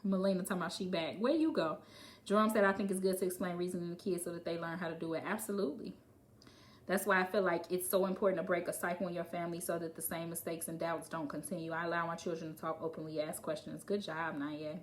Speaker 1: Melina talking about she back. Where you go? Jerome said, I think it's good to explain reasoning to kids so that they learn how to do it. Absolutely. That's why I feel like it's so important to break a cycle in your family so that the same mistakes and doubts don't continue. I allow my children to talk openly, ask questions. Good job, Naya.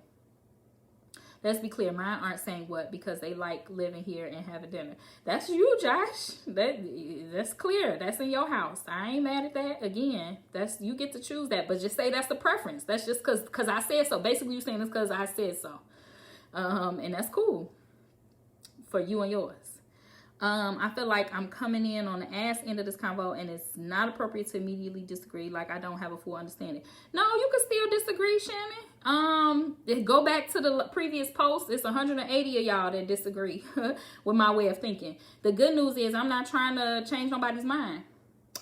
Speaker 1: Let's be clear. Mine aren't saying what because they like living here and having dinner. That's you, Josh. That's clear. That's in your house. I ain't mad at that. Again, that's you get to choose that. But just say that's the preference. That's just because I said so. Basically, you saying this because I said so. And that's cool for you and yours. I feel like I'm coming in on the ass end of this convo and it's not appropriate to immediately disagree. Like I don't have a full understanding. No, you can still disagree, Shannon. Go back to the previous post. It's 180 of y'all that disagree with my way of thinking. The good news is I'm not trying to change nobody's mind.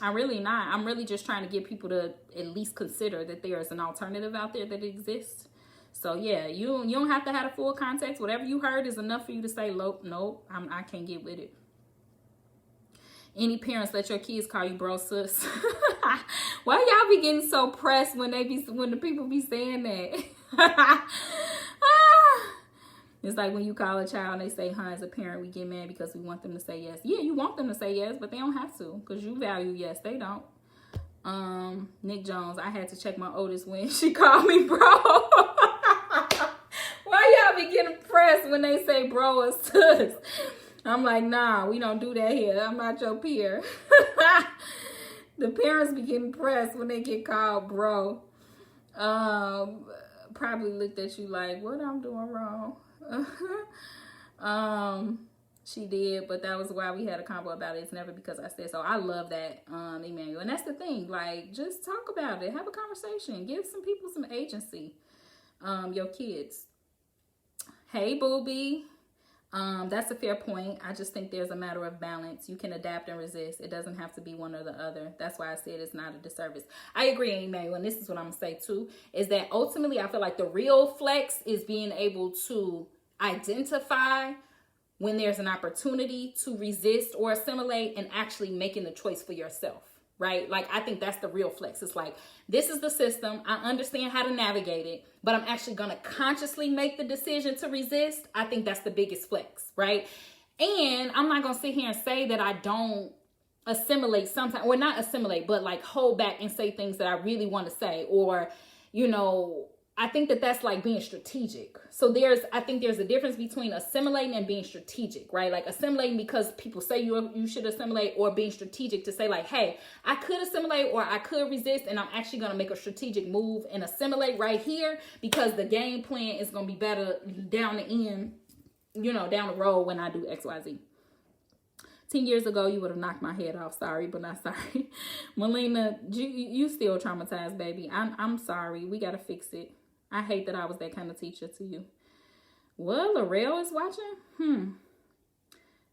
Speaker 1: I'm really not. I'm really just trying to get people to at least consider that there is an alternative out there that exists. So yeah, you don't have to have a full context. Whatever you heard is enough for you to say, nope, I can't get with it. Any parents let your kids call you bro, sis? Why y'all be getting so pressed when the people be saying that? It's like when you call a child and they say, as a parent, we get mad because we want them to say yes. Yeah, you want them to say yes, but they don't have to because you value yes. They don't. Nick Jones, I had to check my oldest when she called me bro. Why y'all be getting pressed when they say bro or sis? I'm like, nah, we don't do that here. I'm not your peer. The parents be getting pressed when they get called bro. Probably looked at you like, what I'm doing wrong. She did, but that was why we had a convo about it. It's never because I said so. I love that, Emmanuel. And that's the thing, like, just talk about it. Have a conversation. Give some people some agency. Your kids. Hey, booby. That's a fair point. I just think there's a matter of balance. You can adapt and resist. It doesn't have to be one or the other. That's why I said it's not a disservice. I agree, Emmanuel, and this is what I'm gonna say too, is that ultimately I feel like the real flex is being able to identify when there's an opportunity to resist or assimilate and actually making the choice for yourself, right? Like, I think that's the real flex. It's like, this is the system. I understand how to navigate it, but I'm actually going to consciously make the decision to resist. I think that's the biggest flex, right? And I'm not going to sit here and say that I don't assimilate sometimes, or not assimilate, but like hold back and say things that I really want to say, or, you know, I think that that's like being strategic. So I think there's a difference between assimilating and being strategic, right? Like assimilating because people say you should assimilate, or being strategic to say like, hey, I could assimilate or I could resist, and I'm actually going to make a strategic move and assimilate right here because the game plan is going to be better down the end, you know, down the road when I do X, Y, Z. 10 years ago, you would have knocked my head off. Sorry, but not sorry. Melina, you still traumatized, baby. I'm sorry. We got to fix it. I hate that I was that kind of teacher to you. Well, Laurel is watching?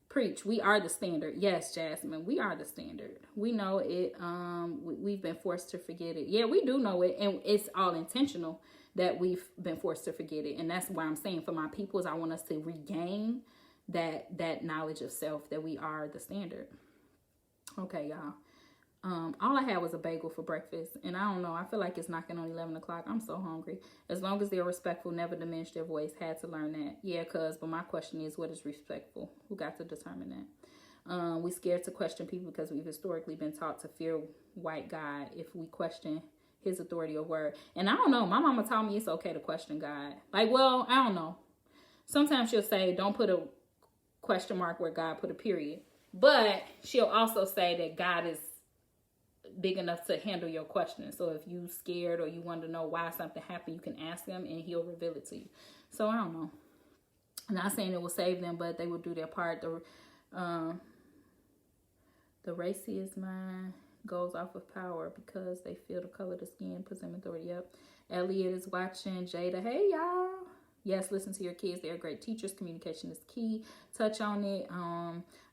Speaker 1: Preach. We are the standard. Yes, Jasmine, we are the standard. We know it. We've been forced to forget it. Yeah, we do know it. And it's all intentional that we've been forced to forget it. And that's why I'm saying for my peoples, I want us to regain that knowledge of self, that we are the standard. Okay, y'all. All I had was a bagel for breakfast, and I don't know, I feel like it's knocking on 11 o'clock. I'm so hungry. As long as they're respectful, never diminish their voice. Had to learn that. Yeah, but my question is, what is respectful? Who got to determine that? We scared to question people because we've historically been taught to fear white God if we question his authority or word. And I don't know, my mama taught me it's okay to question God. Like, well, I don't know. Sometimes she'll say, don't put a question mark where God put a period. But she'll also say that God is big enough to handle your question. So if you scared or you want to know why something happened, you can ask him and he'll reveal it to you. So I don't know. I'm not saying it will save them, but they will do their part. The racist mind goes off of power because they feel the color of the skin puts them in authority. Yep. Elliot is watching. Jada, hey y'all. Yes, listen to your kids. They're great teachers. Communication is key. Touch on it.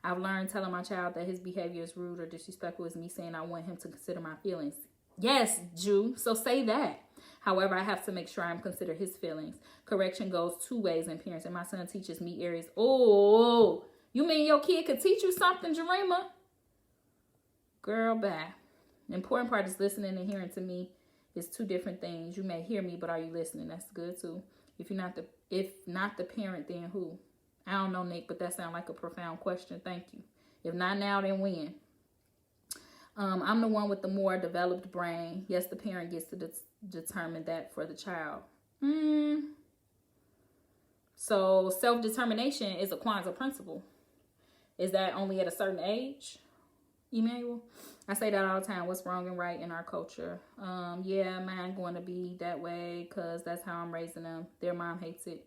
Speaker 1: I've learned telling my child that his behavior is rude or disrespectful is me saying I want him to consider my feelings. Yes, Jew. So say that. However, I have to make sure I'm consider his feelings. Correction goes two ways in parenting. My son teaches me areas. Oh, you mean your kid could teach you something, Jarema? Girl, bye. The important part is listening and hearing to me is two different things. You may hear me, but are you listening? That's good too. If not the parent, then who? I don't know, Nick, but that sounds like a profound question. Thank you. If not now, then when? I'm the one with the more developed brain. Yes, the parent gets to determine that for the child. So self-determination is a Kwanzaa principle. Is that only at a certain age? Emmanuel? I say that all the time. What's wrong and right in our culture? Yeah, mine going to be that way because that's how I'm raising them. Their mom hates it.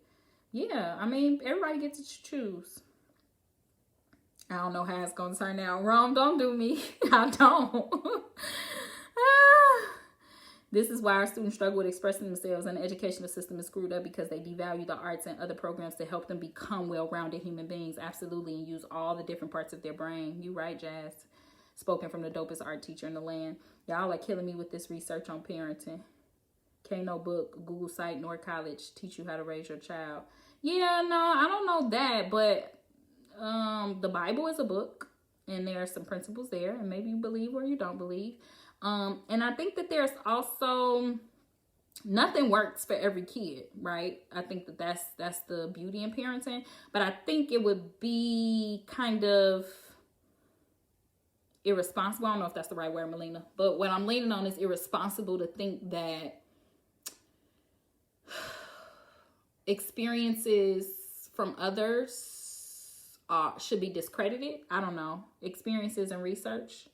Speaker 1: Yeah, I mean, everybody gets to choose. I don't know how it's going to turn out. Rome, don't do me. I don't. This is why our students struggle with expressing themselves, and the educational system is screwed up because they devalue the arts and other programs to help them become well-rounded human beings. Absolutely, and use all the different parts of their brain. You right, Jazz. Spoken from the dopest art teacher in the land. Y'all are killing me with this research on parenting. Can't no book, Google site, nor college teach you how to raise your child. Yeah, no, I don't know that, but the Bible is a book, and there are some principles there, and maybe you believe or you don't believe. And I think that there's also, nothing works for every kid, right? I think that that's the beauty in parenting, but I think it would be kind of irresponsible. I don't know if that's the right word, Melina, but what I'm leaning on is irresponsible to think that experiences from others should be discredited. I don't know. Experiences and research.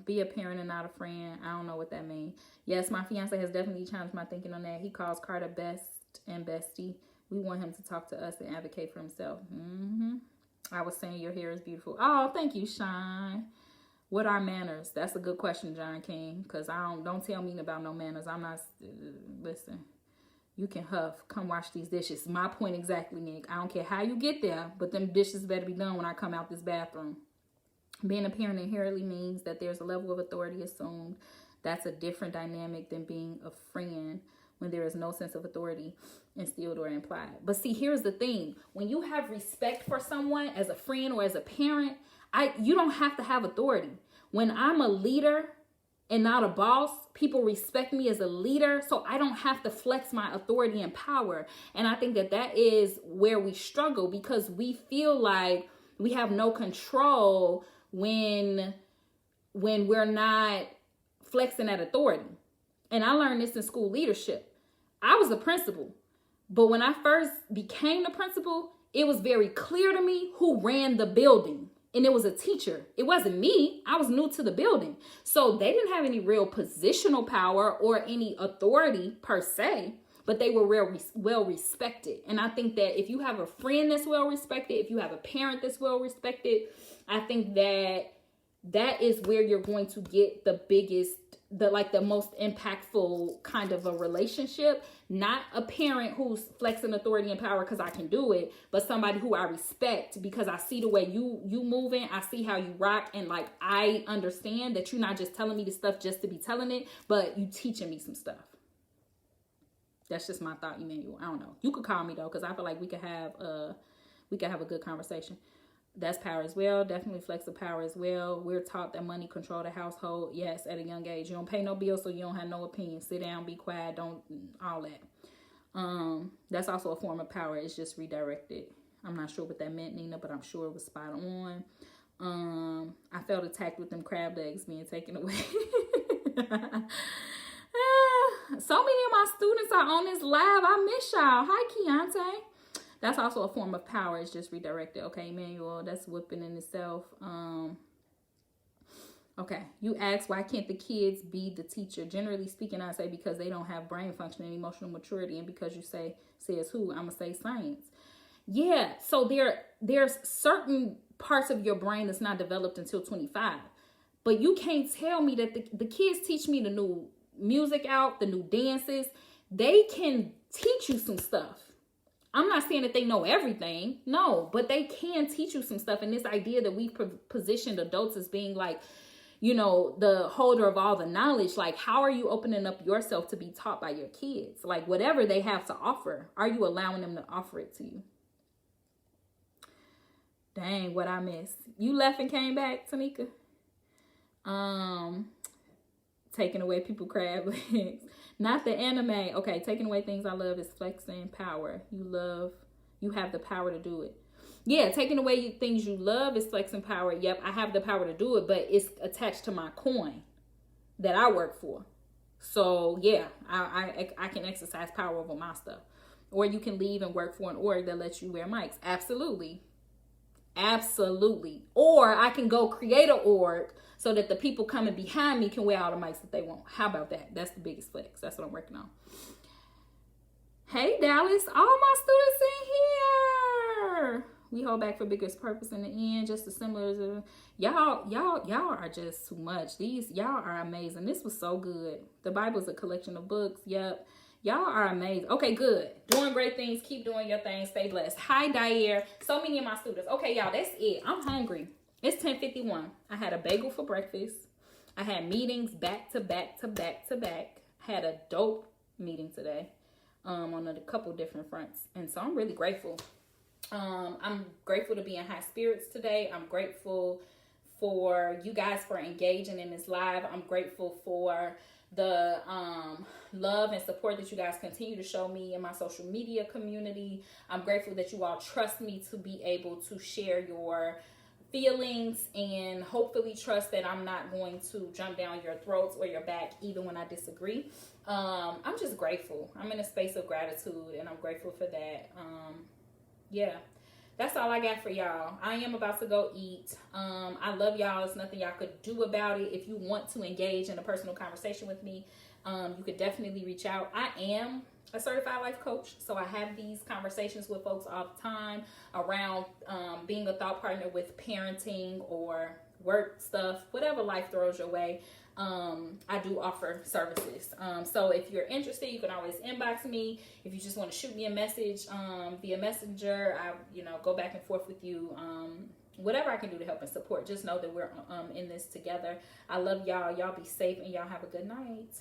Speaker 1: Be a parent and not a friend. I don't know what that means. Yes, my fiance has definitely challenged my thinking on that. He calls Carter best and bestie. We want him to talk to us and advocate for himself. I was saying your hair is beautiful. Oh, thank you, Shine. What are manners? That's a good question, John King. Because don't tell me about no manners. I'm not, listen. You can huff. Come wash these dishes. My point exactly, Nick. I don't care how you get there, but them dishes better be done when I come out this bathroom. Being a parent inherently means that there's a level of authority assumed. That's a different dynamic than being a friend when there is no sense of authority instilled or implied. But see, here's the thing. When you have respect for someone as a friend or as a parent, you don't have to have authority. When I'm a leader and not a boss, people respect me as a leader, so I don't have to flex my authority and power. And I think that is where we struggle, because we feel like we have no control when we're not flexing that authority. And I learned this in school leadership. I was the principal, but when I first became the principal, it was very clear to me who ran the building. And it was a teacher. It wasn't me. I was new to the building. So they didn't have any real positional power or any authority per se, but they were well respected. And I think that if you have a friend that's well respected, if you have a parent that's well respected, I think that is where you're going to get the biggest, the most impactful kind of a relationship. Not a parent who's flexing authority and power because I can do it, but somebody who I respect because I see the way you moving, I see how you rock, and like I understand that you're not just telling me the stuff just to be telling it, but you teaching me some stuff. That's just my thought, Emmanuel. I don't know. You could call me though, because I feel like we could have a good conversation. That's power as well. Definitely flex of power as well. We're taught that money control the household. Yes, at a young age. You don't pay no bills, so you don't have no opinion. Sit down, be quiet, don't, all that. That's also a form of power. It's just redirected. I'm not sure what that meant, Nina, but I'm sure it was spot on. I felt attacked with them crab legs being taken away. So many of my students are on this live. I miss y'all. Hi, Keontae. That's also a form of power. It's just redirected. Okay, Emmanuel, that's whipping in itself. Okay, you ask, why can't the kids be the teacher? Generally speaking, I say because they don't have brain function and emotional maturity. And because you says who, I'm going to say science. Yeah, so there's certain parts of your brain that's not developed until 25. But you can't tell me that the kids teach me the new music out, the new dances. They can teach you some stuff. I'm not saying that they know everything, no, but they can teach you some stuff. And this idea that we've positioned adults as being like, you know, the holder of all the knowledge, like how are you opening up yourself to be taught by your kids? Like whatever they have to offer, are you allowing them to offer it to you? Dang, what I missed. You left and came back, Tanika? Taking away people crab legs. Not the anime. Okay, taking away things I love is flexing power. You have the power to do it. Yeah, taking away things you love is flexing power. Yep, I have the power to do it, but it's attached to my coin that I work for. So yeah, I can exercise power over my stuff. Or you can leave and work for an org that lets you wear mics. Absolutely. Absolutely. Or I can go create an org so that the people coming behind me can wear all the mics that they want. How about that? That's the biggest flex. That's what I'm working on. Hey, Dallas. All my students in here. We hold back for biggest purpose in the end. Just as similar as y'all are just too much. Y'all are amazing. This was so good. The Bible is a collection of books. Yep. Y'all are amazing. Okay, good. Doing great things. Keep doing your thing. Stay blessed. Hi, Dyer. So many of my students. Okay, y'all, that's it. I'm hungry. It's 10:51. I had a bagel for breakfast. I had meetings back to back to back to back. had a dope meeting today on a couple different fronts. And so I'm really grateful. I'm grateful to be in high spirits today. I'm grateful for you guys for engaging in this live. I'm grateful for the love and support that you guys continue to show me in my social media community. I'm grateful that you all trust me to be able to share your feelings and hopefully trust that I'm not going to jump down your throats or your back even when I disagree. I'm just grateful. I'm in a space of gratitude and I'm grateful for that. Yeah, that's all I got for y'all. I am about to go eat. I love y'all. There's nothing y'all could do about it. If you want to engage in a personal conversation with me, you could definitely reach out. I am a certified life coach, so I have these conversations with folks all the time around being a thought partner with parenting or work stuff, whatever life throws your way. I do offer services. So if you're interested, you can always inbox me. If you just want to shoot me a message via Messenger, I go back and forth with you. Whatever I can do to help and support, just know that we're in this together. I love y'all. Y'all be safe and y'all have a good night.